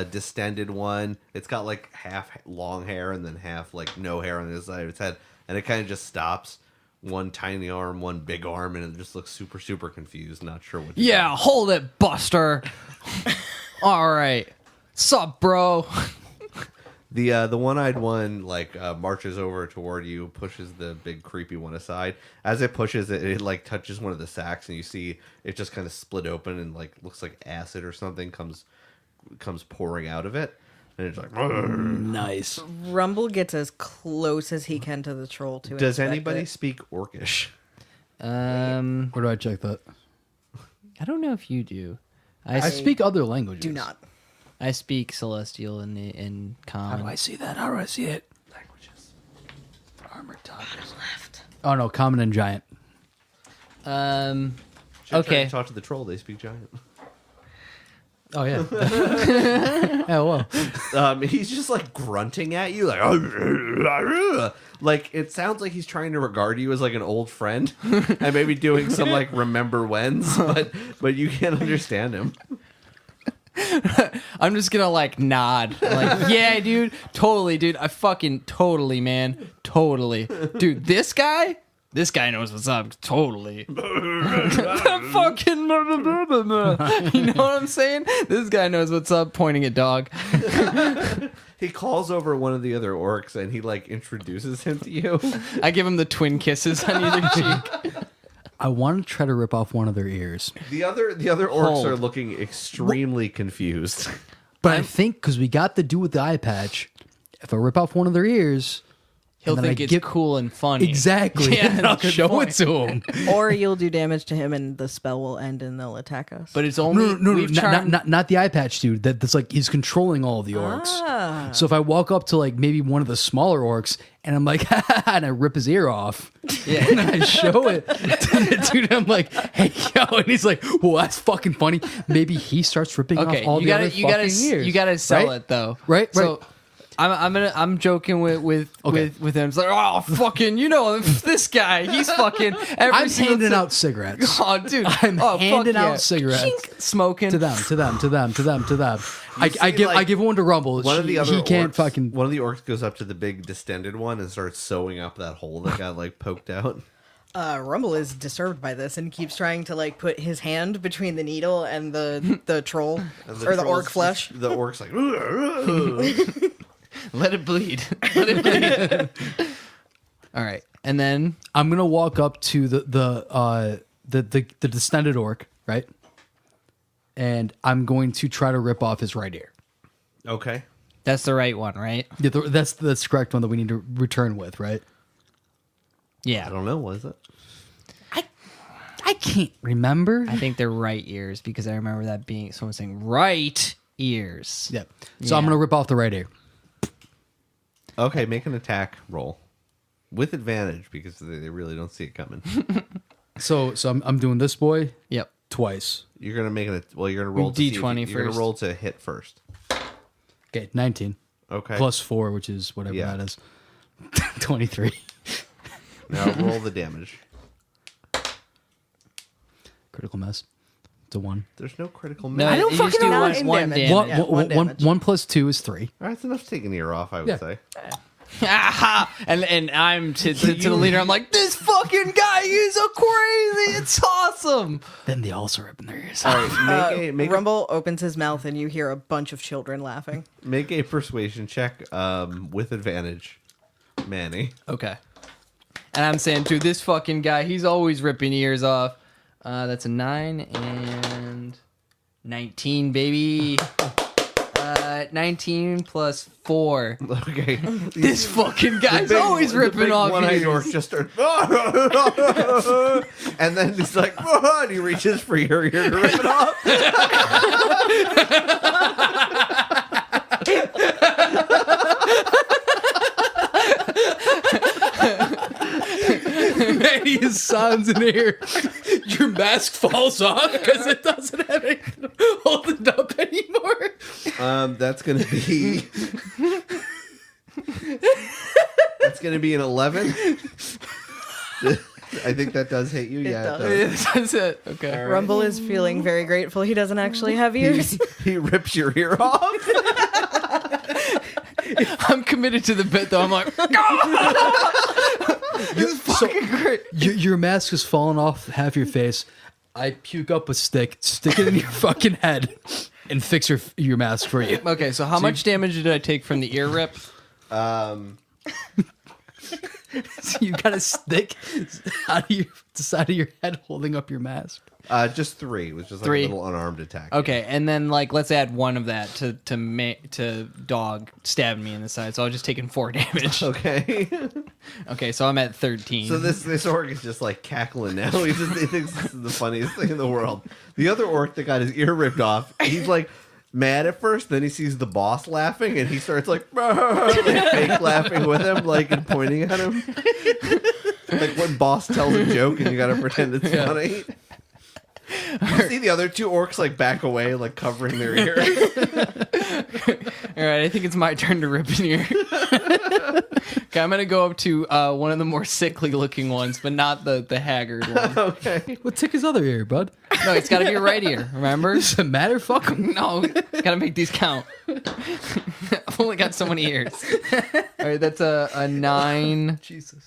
distended one. It's got like half long hair and then half like no hair on the side of its head, and it kind of just stops. One tiny arm, one big arm, and it just looks super, super confused, not sure what to do. Yeah, hold it, Buster. All right. Sup, bro? The one-eyed one like marches over toward you, pushes the big creepy one aside. As it pushes it, it like touches one of the sacks, and you see it just kind of split open and like looks like acid or something comes pouring out of it, and it's like. Nice. Rumble gets as close as he can to the troll to Does inspect anybody it. speak Orcish? Where do I check that? I don't know if you do. I speak other languages. Do not. I speak Celestial in How do common. I see that? How do I see it? Languages. Armored tigers. Oh no, common and giant. Um, Should Okay. try to talk to the troll. They speak giant. Oh yeah. Yeah, well. He's just like grunting at you, like it sounds like he's trying to regard you as like an old friend, and maybe doing some like remember whens, but you can't understand him. I'm just gonna like nod, like, yeah, dude, totally, dude, I fucking totally, man, totally, dude. This guy knows what's up, totally. Fucking, you know what I'm saying? This guy knows what's up. Pointing at dog. He calls over one of the other orcs and he like introduces him to you. I give him the twin kisses on either cheek. I want to try to rip off one of their ears, The other orcs Hold. are looking extremely confused. but I think because we got the dude with the eye patch, if I rip off one of their ears, He'll and then think I it's give- cool and funny. exactly, Yeah, and I'll good show point. it to him. Or you'll do damage to him and the spell will end and they'll attack us. But it's only we've charmed- not the eye patch dude. That's like he's controlling all of the orcs. Ah. So if I walk up to like maybe one of the smaller orcs and I'm like, and I rip his ear off, and I show it to the dude, I'm like, hey yo, and he's like, well, that's fucking funny. Maybe he starts ripping Okay, off all you the gotta other you gotta fucking ears. you gotta sell Right? it though. Right, So I'm joking with Okay. with him. It's like, oh fucking, you know this guy. He's fucking. Every I'm single handing time- out cigarettes Oh, dude, I'm oh, handing fuck yeah. out cigarettes. Chink, smoking to them. I see, give like, one to Rumble. One of the other he can't orcs, fucking. one of the orcs goes up to the big distended one and starts sewing up that hole that got like poked out. Rumble is disturbed by this and keeps trying to like put his hand between the needle and the troll And or the troll's orc flesh. The orc's like, "Ugh." Let it bleed. Let it bleed. All right, and then I'm gonna walk up to the distended orc, right? And I'm going to try to rip off his right ear. Okay. that's the right one, right? Yeah, that's the correct one that we need to return with, right? I Yeah, don't know, was it? I can't remember. I think they're right ears because I remember that being someone saying right ears. Yeah. So I'm Yeah. gonna rip off the right ear. Okay, make an attack roll with advantage because they really don't see it coming. So I'm doing this boy Yep. twice. You're gonna make it. Well, you're gonna roll D20 to see if you're first. gonna roll to hit first. Okay, 19 Okay. plus 4, which is whatever Yeah. that is. 23. Now roll the damage. Critical miss. It's a 1. There's no critical No, miss. I don't you just fucking do know. one, In one damage. damage. Yeah, one damage. 1 plus 2 is 3. All right, that's enough to take an ear off, I would Yeah. say. Aha! And I'm to the leader. I'm like, this fucking guy is so crazy. It's awesome. Then they also ripping their ears. All right, Rumble opens his mouth and you hear a bunch of children laughing. make a persuasion check with advantage, Manny. Okay. And I'm saying, dude, this fucking guy, he's always ripping ears off. That's a 9 and 19, baby. 19 plus 4. Okay. This fucking guy's always ripping off one-eyed ears. orc just starts, and then he's like, and he reaches for your ear to rip it off. Manny sounds in here. Your mask falls off because it doesn't have anything to hold it up anymore. That's gonna be. That's gonna be an 11. I think that does hit you. Yeah, it does. That's it. Okay. Rumble is feeling very grateful he doesn't actually have ears. He rips your ear off. I'm committed to the bit, though. I'm like, this is fucking great. Your mask is falling off half your face. I puke up a stick, stick it in your fucking head, and fix your mask for you. Okay, so how much damage did I take from the ear rip? So you got a stick out of the side of your head holding up your mask. Just 3. It was just like 3. a little unarmed attack. Okay, and then like let's add 1 of that to dog stabbing me in the side. So I was just taking 4 damage. Okay. Okay, so I'm at 13. So this orc is just like cackling now. He thinks this is the funniest thing in the world. The other orc that got his ear ripped off, he's like mad at first. Then he sees the boss laughing, and he starts like fake laughing with him, like and pointing at him. Like when boss tells a joke, and you gotta pretend it's funny. You see the other two orcs like back away, like covering their ears. All right, I think it's my turn to rip an ear. Okay, I'm gonna go up to one of the more sickly looking ones, but not the haggard one. Okay. What tick his other ear, bud? No, it's got to be your right ear. Remember? Does it matter? Fuck him. No, gotta make these count. I've only got so many ears. All right, that's a 9. Jesus.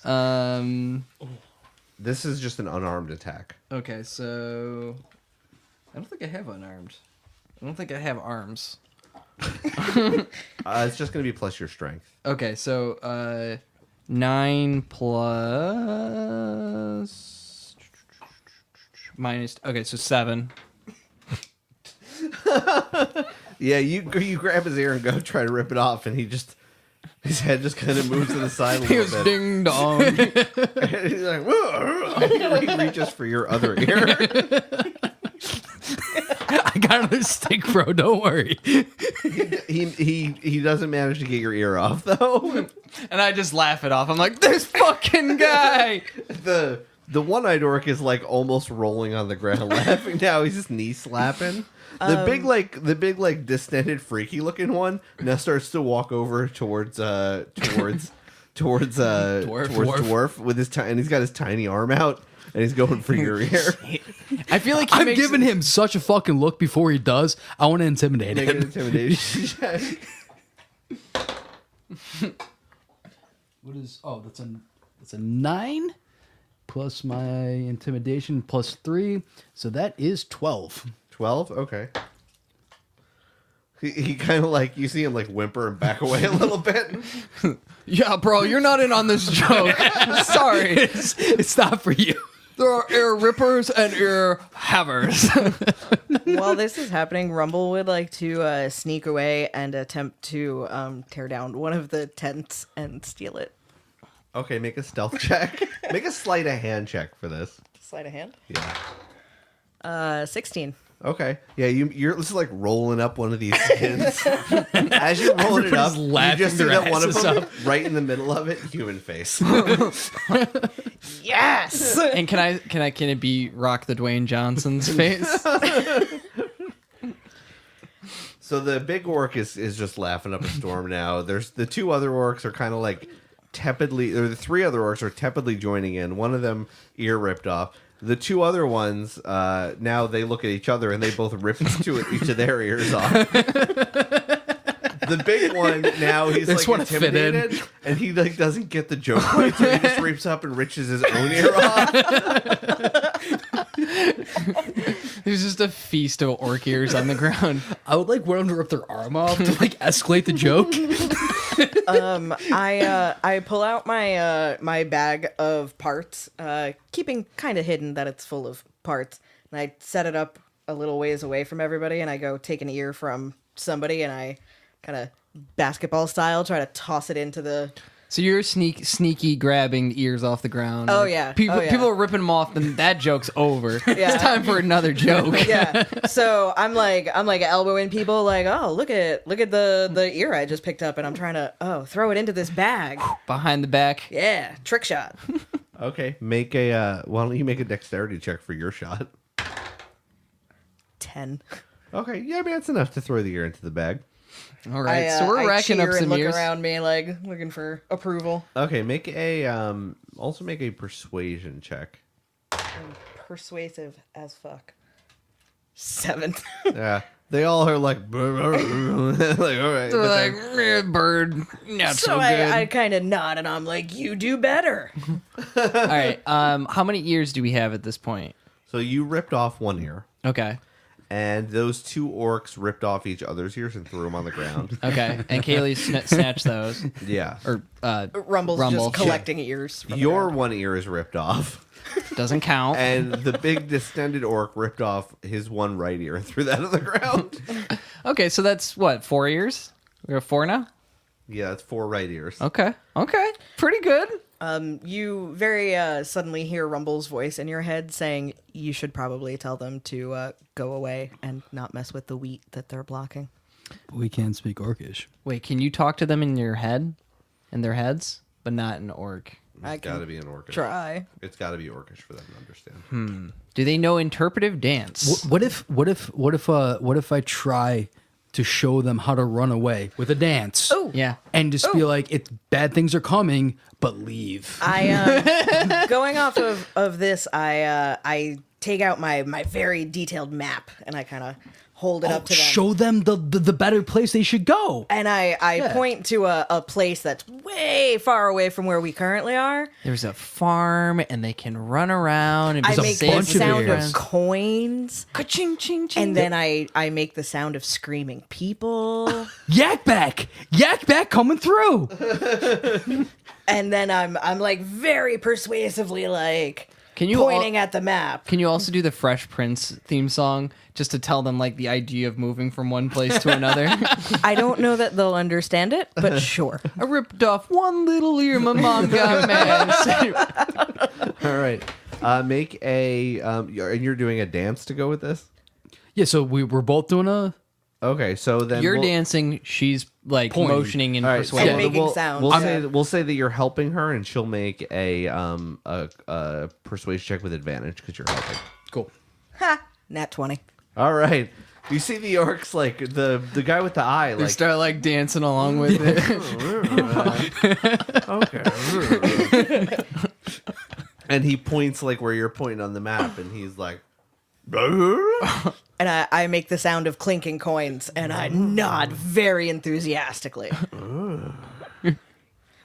This is just an unarmed attack. Okay, so I don't think I have unarmed. I don't think I have arms. It's just going to be plus your strength. Okay, so 9 plus minus. Okay, so 7. Yeah, you grab his ear and go try to rip it off, and his head just kind of moves to the side a He little goes bit. ding dong. And he's like, whoa. He reaches for your other ear. I got another stick, bro. Don't worry. He doesn't manage to get your ear off though. And I just laugh it off. I'm like, this fucking guy. The one-eyed orc is like almost rolling on the ground laughing now. He's just knee slapping. The big distended freaky looking one now starts to walk over towards Dwarf with his and he's got his tiny arm out and he's going for your ear. I feel like I'm giving him such a fucking look before he does. I want to intimidate Make an him. intimidation check. What is? Oh, that's a 9 plus my intimidation plus 3, so that is 12. 12? Okay. He kind of like, you see him like whimper and back away a little bit. Yeah, bro, you're not in on this joke. Sorry. It's not for you. There are ear rippers and ear havers. While this is happening, Rumble would like to sneak away and attempt to tear down one of the tents and steal it. Okay, make a stealth check. Make a sleight of hand check for this. Sleight of hand. Yeah. 16. Okay. Yeah, you're this is like rolling up one of these skins. As you're rolling it up, you just see that one of them right in the middle of it, human face. Yes. And can it be Rock the Dwayne Johnson's face? So the big orc is just laughing up a storm now. There's the two other orcs are kind of like tepidly, or the three other orcs are tepidly joining in. One of them ear ripped off. The two other ones, now they look at each other and they both rip each of their ears off. The big one now he's like intimidated and he like doesn't get the joke quite, so he just rips up and riches his own ear off. There's just a feast of orc ears on the ground. I would like want them to rip their arm off to like escalate the joke. I pull out my bag of parts, keeping kind of hidden that it's full of parts, and I set it up a little ways away from everybody, and I go take an ear from somebody, and I kind of basketball style try to toss it into the... So you're sneaky grabbing ears off the ground. Oh, Like, yeah. People Oh, yeah. are ripping them off, then that joke's over. Yeah. It's time for another joke. Yeah. So I'm like elbowing people like, oh, look at the ear I just picked up, and I'm trying to throw it into this bag. Behind the back. Yeah, trick shot. Okay, make a why don't you make a dexterity check for your shot? 10. Okay, yeah, I mean that's enough to throw the ear into the bag. All right, so we're racking up cheer and some look ears. around me like looking for approval. Okay, make a also make a persuasion check. I'm persuasive as fuck. 7. Yeah, they all are like, like all right. They're but like, then- "Eh, bird, not so, So good. I kind of nod and I'm like, you do better. All right, how many ears do we have at this point? so you ripped off one ear, Okay. and those two orcs ripped off each other's ears and threw them on the ground. Okay, and Kayleigh snatched those. Yeah, Or Rumble's Rumble. just collecting ears. From the your ground. one ear is ripped off, doesn't count. and the big distended orc ripped off his one right ear and threw that on the ground. Okay, so that's what, 4 ears? We have 4 now? Yeah, it's 4 right ears. Okay, pretty good. You very suddenly hear Rumble's voice in your head saying you should probably tell them to go away and not mess with the wheat that they're blocking. We can't speak Orcish. Wait, can you talk to them in your head, in their heads, but not in orc? I It's got to can be an Orcish. try. It's got to be Orcish for them to understand. Do they know interpretive dance? What if I try to show them how to run away with a dance? Oh, Yeah. And just be like, bad things are coming, but leave. I going off of this, I take out my very detailed map and I kind of hold it up to them. Show them the better place they should go. And I point to a place that's way far away from where we currently are. There's a farm, and they can run around and I be make the safe with their sound of friends. coins, Ka-ching, ching, ching. and then I make the sound of screaming people. Yak back coming through. And then I'm like very persuasively like Can you pointing at the map. Can you also do the Fresh Prince theme song just to tell them like the idea of moving from one place to another? I don't know that they'll understand it, but sure. I ripped off one little ear, my mom got mad. All right. Make a. And you're doing a dance to go with this? Yeah, so we're both doing a... Okay, so then. You're dancing, she's like Pointing. motioning and All right, persuading. And making sounds. We'll say that you're helping her, and she'll make a persuasion check with advantage because you're helping. Cool. Ha! Nat 20. All right. You see the orcs like the guy with the eye They like start like dancing along with it. okay. And he points like where you're pointing on the map, and he's like, And I make the sound of clinking coins, and I nod very enthusiastically.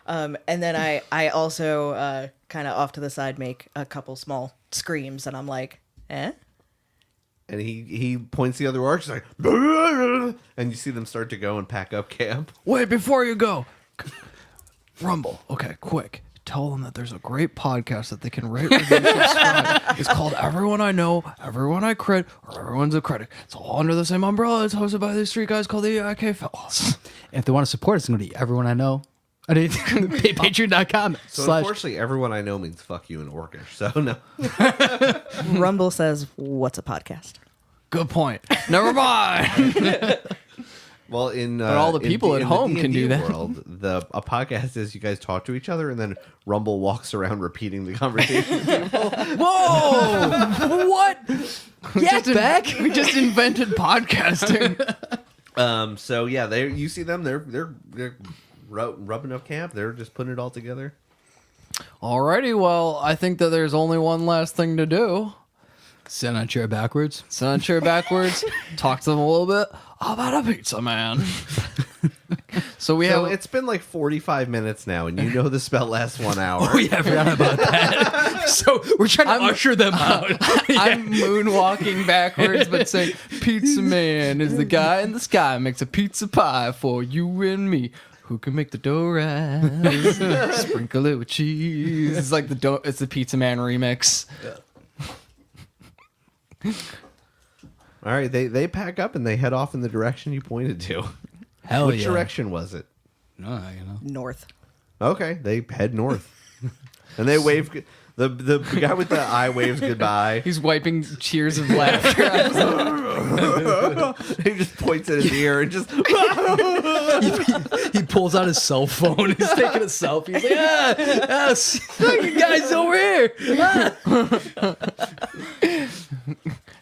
And then I also kind of off to the side make a couple small screams, and I'm like, eh? and he points the other orcs like, and you see them start to go and pack up camp. Wait, before you go, Rumble. Okay, quick. Tell them that there's a great podcast that they can rate, review, subscribe. It's called Everyone I Know, Everyone I Crit, or Everyone's a Critic. It's all under the same umbrella. It's hosted by these three guys called the IK Fellows. If they want to support us, it's going to be everyone I know. Patreon.com. So unfortunately, everyone I know means fuck you in Orcish. So no. Rumble says, what's a podcast? Good point. Never mind. Well, in But all the people at home can do that. World, a podcast is you guys talk to each other, and then Rumble walks around repeating the conversation. Whoa! What? We just invented podcasting. So yeah, you see them. They're rubbing up camp. They're just putting it all together. Alrighty, well, I think that there's only one last thing to do. Sit on a chair backwards. Sit on a chair backwards, talk to them a little bit about a pizza man. So it's been like 45 minutes now, and you know the spell lasts 1 hour. Oh, yeah, I forgot about that. So we're trying to usher them out. I'm moonwalking backwards, but saying, Pizza Man is the guy in the sky, makes a pizza pie for you and me. Who can make the dough rise? Sprinkle it with cheese. It's like it's the Pizza Man remix. Yeah. All right, they pack up and they head off in the direction you pointed to. Hell Which yeah. direction was it? No, you know. North. Okay, they head north, and they wave. The guy with the eye waves goodbye. He's wiping tears of laughter. He just points at his ear and just. He pulls out his cell phone. He's taking a selfie. He's like, look, you guys over here.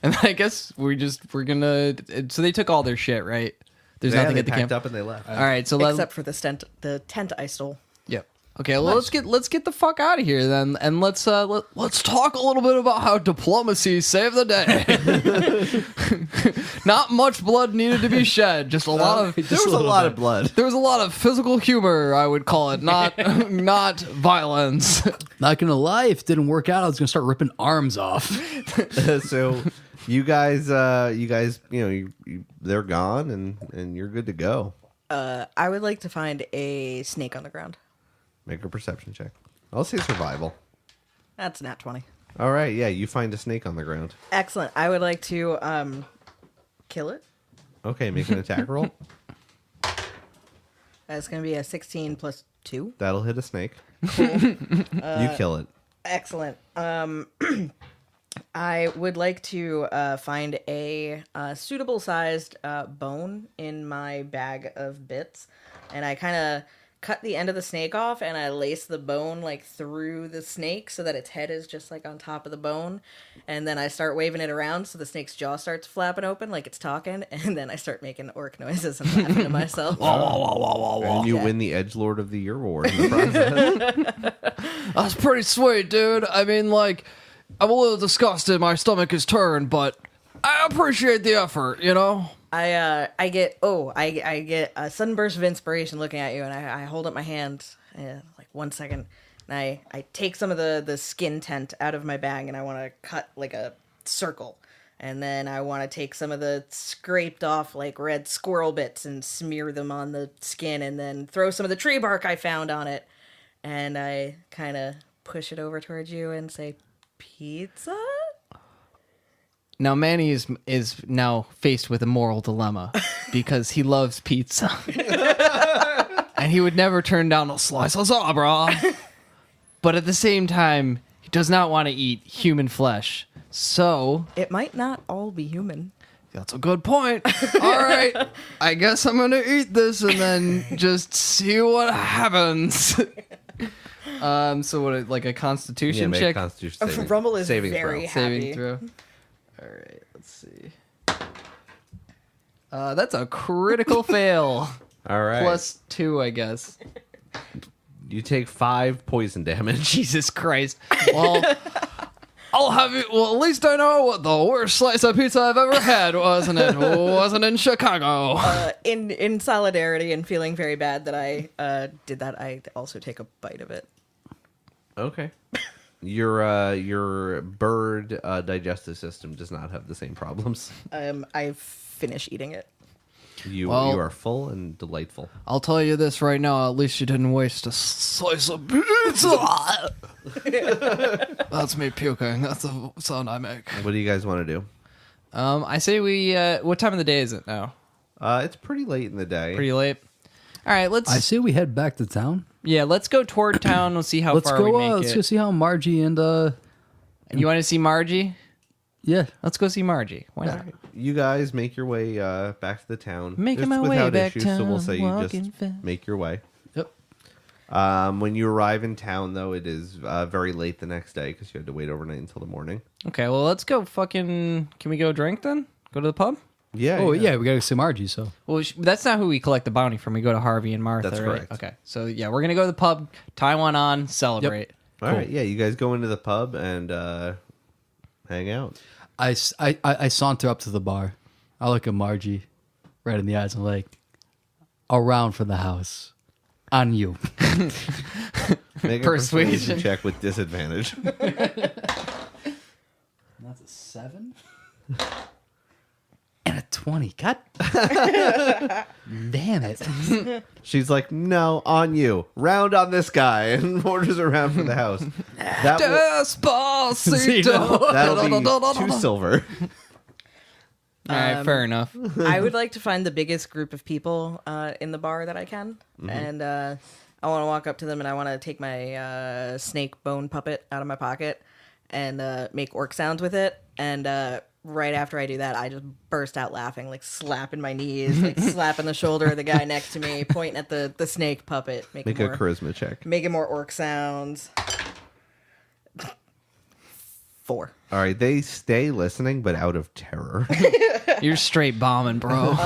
And I guess we're gonna. So they took all their shit, right? There's nothing at the camp. Up and they left. All right, so Except for the tent I stole. Yep. Okay, well, let's get the fuck out of here then, and let's talk a little bit about how diplomacy saved the day. Not much blood needed to be shed, just a lot of. There was a lot of blood. There was a lot of physical humor, I would call it, not violence. Not gonna lie, if it didn't work out, I was gonna start ripping arms off. So you guys, they're gone and you're good to go. I would like to find a snake on the ground. Make a perception check. I'll say survival. That's nat 20. All right, yeah, you find a snake on the ground. Excellent. I would like to kill it. Okay, make an attack roll. That's going to be a 16 plus 2. That'll hit a snake. You kill it. Excellent. I would like to find a suitable sized bone in my bag of bits, and I kind of cut the end of the snake off, and I lace the bone like through the snake so that its head is just like on top of the bone, and then I start waving it around so the snake's jaw starts flapping open like it's talking, and then I start making orc noises and laughing to myself. And you win the Edgelord of the Year award in the process. That's pretty sweet, dude. I mean, like, I'm a little disgusted. My stomach is turned, but I appreciate the effort, you know? I get a sudden burst of inspiration looking at you, and I hold up my hand, like 1 second, and I take some of the skin tent out of my bag, and I want to cut like a circle, and then I want to take some of the scraped off like red squirrel bits and smear them on the skin, and then throw some of the tree bark I found on it, and I kind of push it over towards you and say, "Pizza?" Now, Manny is now faced with a moral dilemma because he loves pizza. And he would never turn down a slice of Zabra. But at the same time, he does not want to eat human flesh. So... It might not all be human. That's a good point. All right. I guess I'm going to eat this and then just see what happens. So what, like a constitution make check? a Constitution saving. Rumble is saving very throw. happy. Saving throw. All right, let's see. That's a critical fail. All right. +2, I guess. You take 5 poison damage. Jesus Christ. Well, I'll have it. Well, at least I know what the worst slice of pizza I've ever had, wasn't it? Wasn't in Chicago. In solidarity and feeling very bad that I did that, I also take a bite of it. Okay. Your bird digestive system does not have the same problems. I finish eating it. You Well- are full and delightful. I'll tell you this right now. At least you didn't waste a slice of pizza. That's me puking. That's the sound I make. What do you guys want to do? I say we. What time of the day is it now? It's pretty late in the day. Pretty late. All right, let's. I say we head back to town. Yeah, let's go toward town. We'll see how Let's far go. we make Let's it. go see how Margie and You want to see Margie? yeah. Let's go see Margie. Why not? You guys make your way back to the town. Making Just my way without back issues, so we'll town, say you walking just fast. make your way. Yep. When you arrive in town, though, it is very late the next day because you had to wait overnight until the morning. Okay, well, let's go fucking... Can we go drink then? Go to the pub? Yeah. Oh yeah, we gotta see Margie. So Well, that's not who we collect the bounty from. We go to Harvey and Martha, That's right? correct. Okay, so yeah, we're going to go to the pub, tie one on, celebrate. All right. Yeah, you guys go into the pub and hang out. I saunter up to the bar. I look at Margie right in the eyes and like, around for the house, on you. Make a Persuasion. check with disadvantage. That's a 7 and a 20. God damn it! She's like, no, on you. Round on this guy, and orders around for the house. That Despacito. that'll be 2 silver. All right, fair enough. I would like to find the biggest group of people in the bar that I can, and I want to walk up to them and I want to take my snake bone puppet out of my pocket and make orc sounds with it. And right after I do that, I just burst out laughing, like slapping my knees, like slapping the shoulder of the guy next to me, pointing at the snake puppet, Make a charisma check. making more orc sounds. 4. All right, they stay listening, but out of terror. You're straight bombing, bro.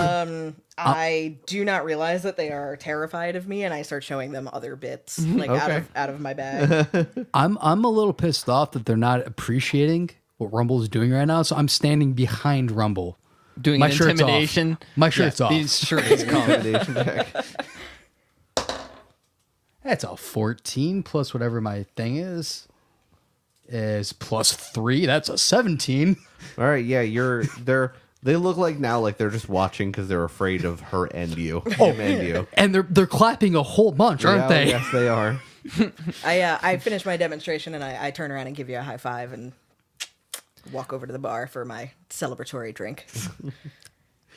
I do not realize that they are terrified of me, and I start showing them other bits, like Okay. out of my bag. I'm a little pissed off that they're not appreciating what Rumble's doing right now. So I'm standing behind Rumble. Doing My an shirt's off. intimidation. My shirt's off. His shirt is gone. Intimidation check. That's a 14 plus whatever my thing is +3. That's a 17. All right, yeah, they look like now like they're just watching because they're afraid of her and you. Him and you. And they're clapping a whole bunch, aren't Yeah, they? Yes, they are. I finish my demonstration and I turn around and give you a high five and walk over to the bar for my celebratory drink.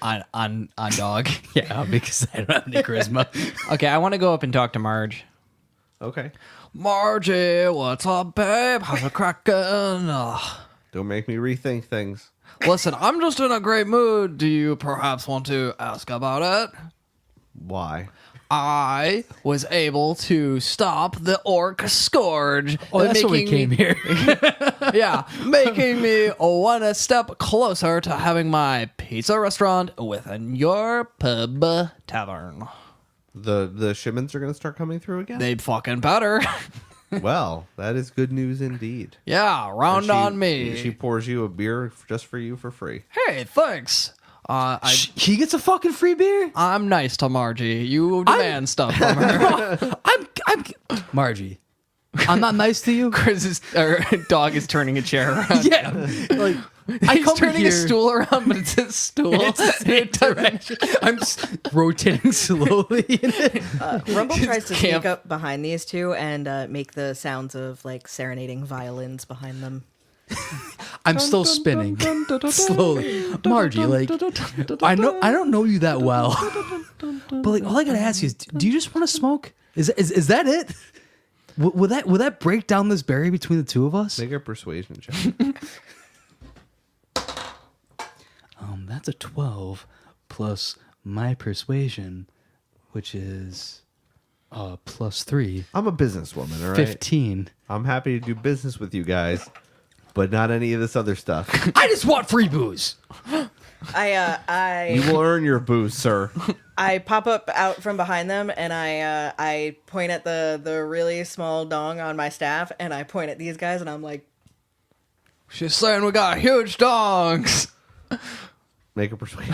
on dog. Yeah, because I don't have any charisma. Okay, I want to go up and talk to Marge. Okay. Margie, what's up, babe? How's it cracking? Don't make me rethink things. Listen, I'm just in a great mood. Do you perhaps want to ask about it? Why? I was able to stop the orc scourge. Oh, that's why we came here. Yeah, making me one step closer to having my pizza restaurant within your pub tavern. The shipments are going to start coming through again? They'd fucking better. Well, that is good news indeed. Yeah, round on me. She pours you a beer just for you for free. Hey, thanks. He gets a fucking free beer. I'm nice to Margie. You demand stuff from her. I'm Margie. I'm not nice to you. Chris's dog is turning a chair around. Yeah, like I He's come turning here. a stool around, but it's his stool. It's the same direction. I'm rotating slowly. In it. Rumble tries to camp. sneak up behind these two and make the sounds of like serenading violins behind them. I'm still spinning slowly. Margie, like I don't know you that well, but like all I gotta ask you is, do you just want to smoke? Is that it? Will that break down this barrier between the two of us? Make a persuasion check. That's a 12 plus my persuasion, which is +3. I'm a businesswoman, all right? 15. I'm happy to do business with you guys, but not any of this other stuff. I just want free booze. You will earn your booze, sir. I pop up out from behind them and I point at the really small dong on my staff and I point at these guys and I'm like, She's saying we got huge dogs. Make a persuasion.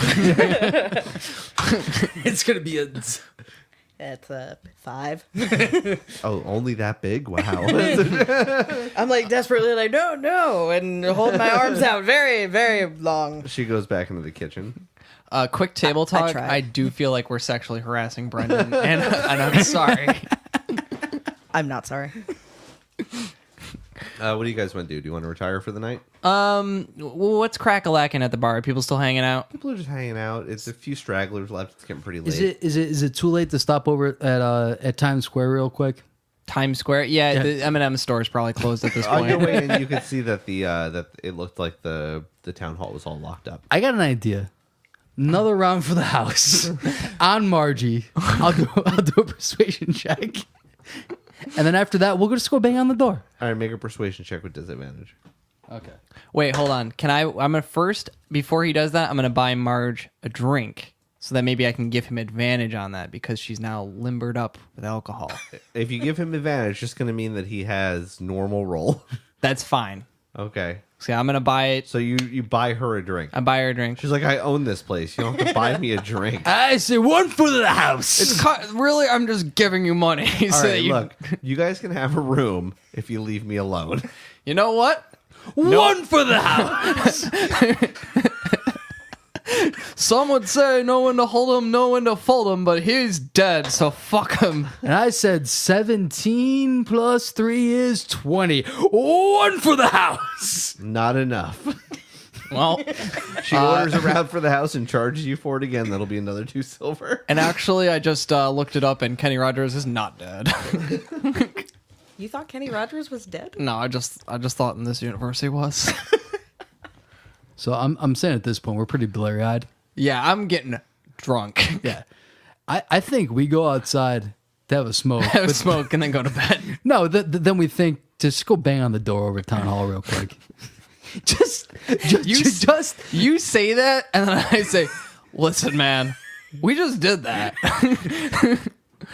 It's gonna be a. it's a 5. Oh, only that big? Wow. I'm like desperately like, no, and hold my arms out very, very long. She goes back into the kitchen. Quick table talk. tried. I do feel like we're sexually harassing Brendan, and I'm sorry. I'm not sorry. What do you guys want to do? Do you want to retire for the night? What's crack-a-lacking at the bar? Are people still hanging out? People are just hanging out. It's a few stragglers left. It's getting pretty late. Is it too late to stop over at Times Square real quick? Times Square? Yeah, the M&M store is probably closed at this On your point. way in, you could see that that it looked like the town hall was all locked up. I got an idea. Another round for the house on Margie. I'll do a persuasion check, and then after that, we'll just go bang on the door. All right, make a persuasion check with disadvantage. Okay. Wait, hold on. I'm gonna first, before he does that, I'm gonna buy Marge a drink so that maybe I can give him advantage on that because she's now limbered up with alcohol. If you give him advantage, it's just going to mean that he has normal roll. That's fine. Okay. See, I'm gonna buy it. So you buy her a drink. I buy her a drink. She's like, I own this place. You don't have to buy me a drink. I say one for the house. It's really, I'm just giving you money. All so right, look, you guys can have a room if you leave me alone. You know what? One for the house. Some would say know when to hold him, know when to fold him, but he's dead, so fuck him. And I said 17 plus 3 is 20. One for the house. Not enough. Well, She orders a round for the house and charges you for it again. That'll be another 2 silver. and actually, I just looked it up, and Kenny Rogers is not dead. You thought Kenny Rogers was dead? No, I just thought in this universe he was. So I'm saying at this point we're pretty blurry eyed. Yeah, I'm getting drunk. Yeah. I think we go outside to have a smoke. Have a smoke and then go to bed. No, then we think just go bang on the door over Town Hall real quick. just You say that, and then I say, "Listen, man, we just did that."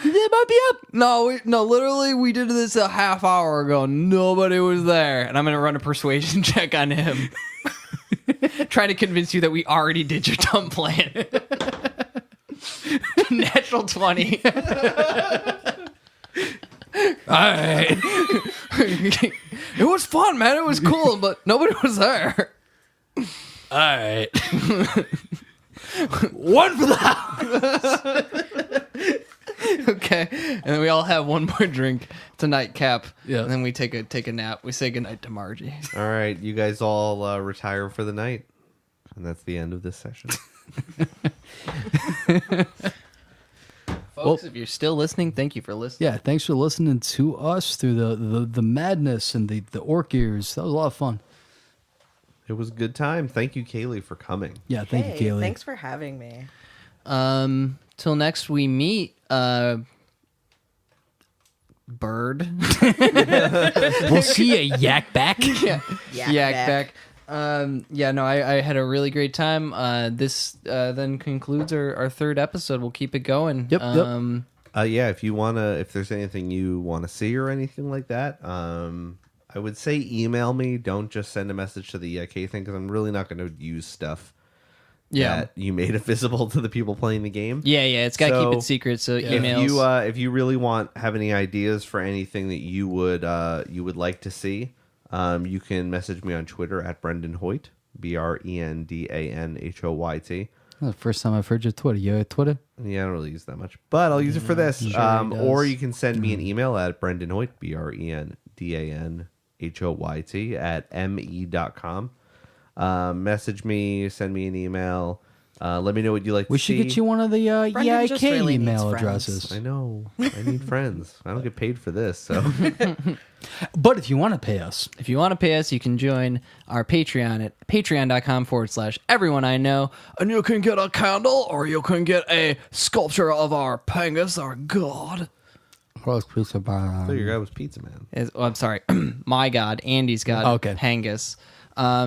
It might be up. No, literally, we did this a half hour ago. Nobody was there, and I'm gonna run a persuasion check on him, trying to convince you that we already did your dumb plan. Natural 20. Alright. It was fun, man. It was cool, but nobody was there. Alright. One for the house. Okay, and then we all have one more drink to nightcap. Yeah. And then we take a nap. We say goodnight to Margie. All right, you guys all retire for the night. And that's the end of this session. Folks, if you're still listening, thank you for listening. Yeah, thanks for listening to us through the madness and the orc ears. That was a lot of fun. It was a good time. Thank you, Kayleigh, for coming. Yeah, thank you, Kayleigh. Thanks for having me. Till next we meet, bird. We'll see you, yak back. Yak back. No, I had a really great time. This then concludes our third episode. We'll keep it going. Yep. Yeah, if there's anything you want to see or anything like that, I would say email me. Don't just send a message to the K thing, because I'm really not going to use stuff that you made it visible to the people playing the game. Yeah, it's got to keep it secret. So emails. If you really have any ideas for anything that you would like to see, you can message me on Twitter at Brendan Hoyt, BrendanHoyt. The first time I've heard your Twitter. You have Twitter? Yeah, I don't really use that much, but I'll use it for this. Or you can send me an email at Brendan Hoyt, BrendanHoyt @me.com. Message me, send me an email. Let me know what you like to see. We should get you one of the Brendan just EIK really email needs addresses. I know. I need friends. I don't get paid for this, so. But if you want to pay us, If you want to pay us, you can join our Patreon at patreon.com/everyone I know. And you can get a candle or you can get a sculpture of our Pangus, our god. I thought your guy was Pizza Man. I'm sorry. My god, Andy's god, Okay. Pangus.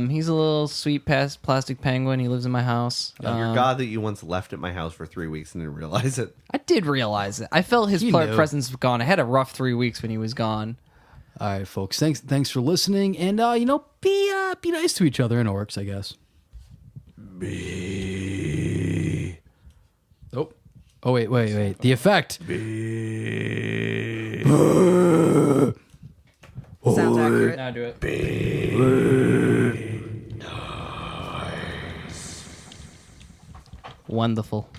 He's a little sweet plastic penguin. He lives in my house. Your god that you once left at my house for 3 weeks and didn't realize it. I did realize it. I felt his You knew. presence was gone. I had a rough 3 weeks when he was gone. all right, folks. Thanks for listening, and be nice to each other in orcs, I guess. Oh wait. The effect. Sounds accurate. Now do it. Wonderful.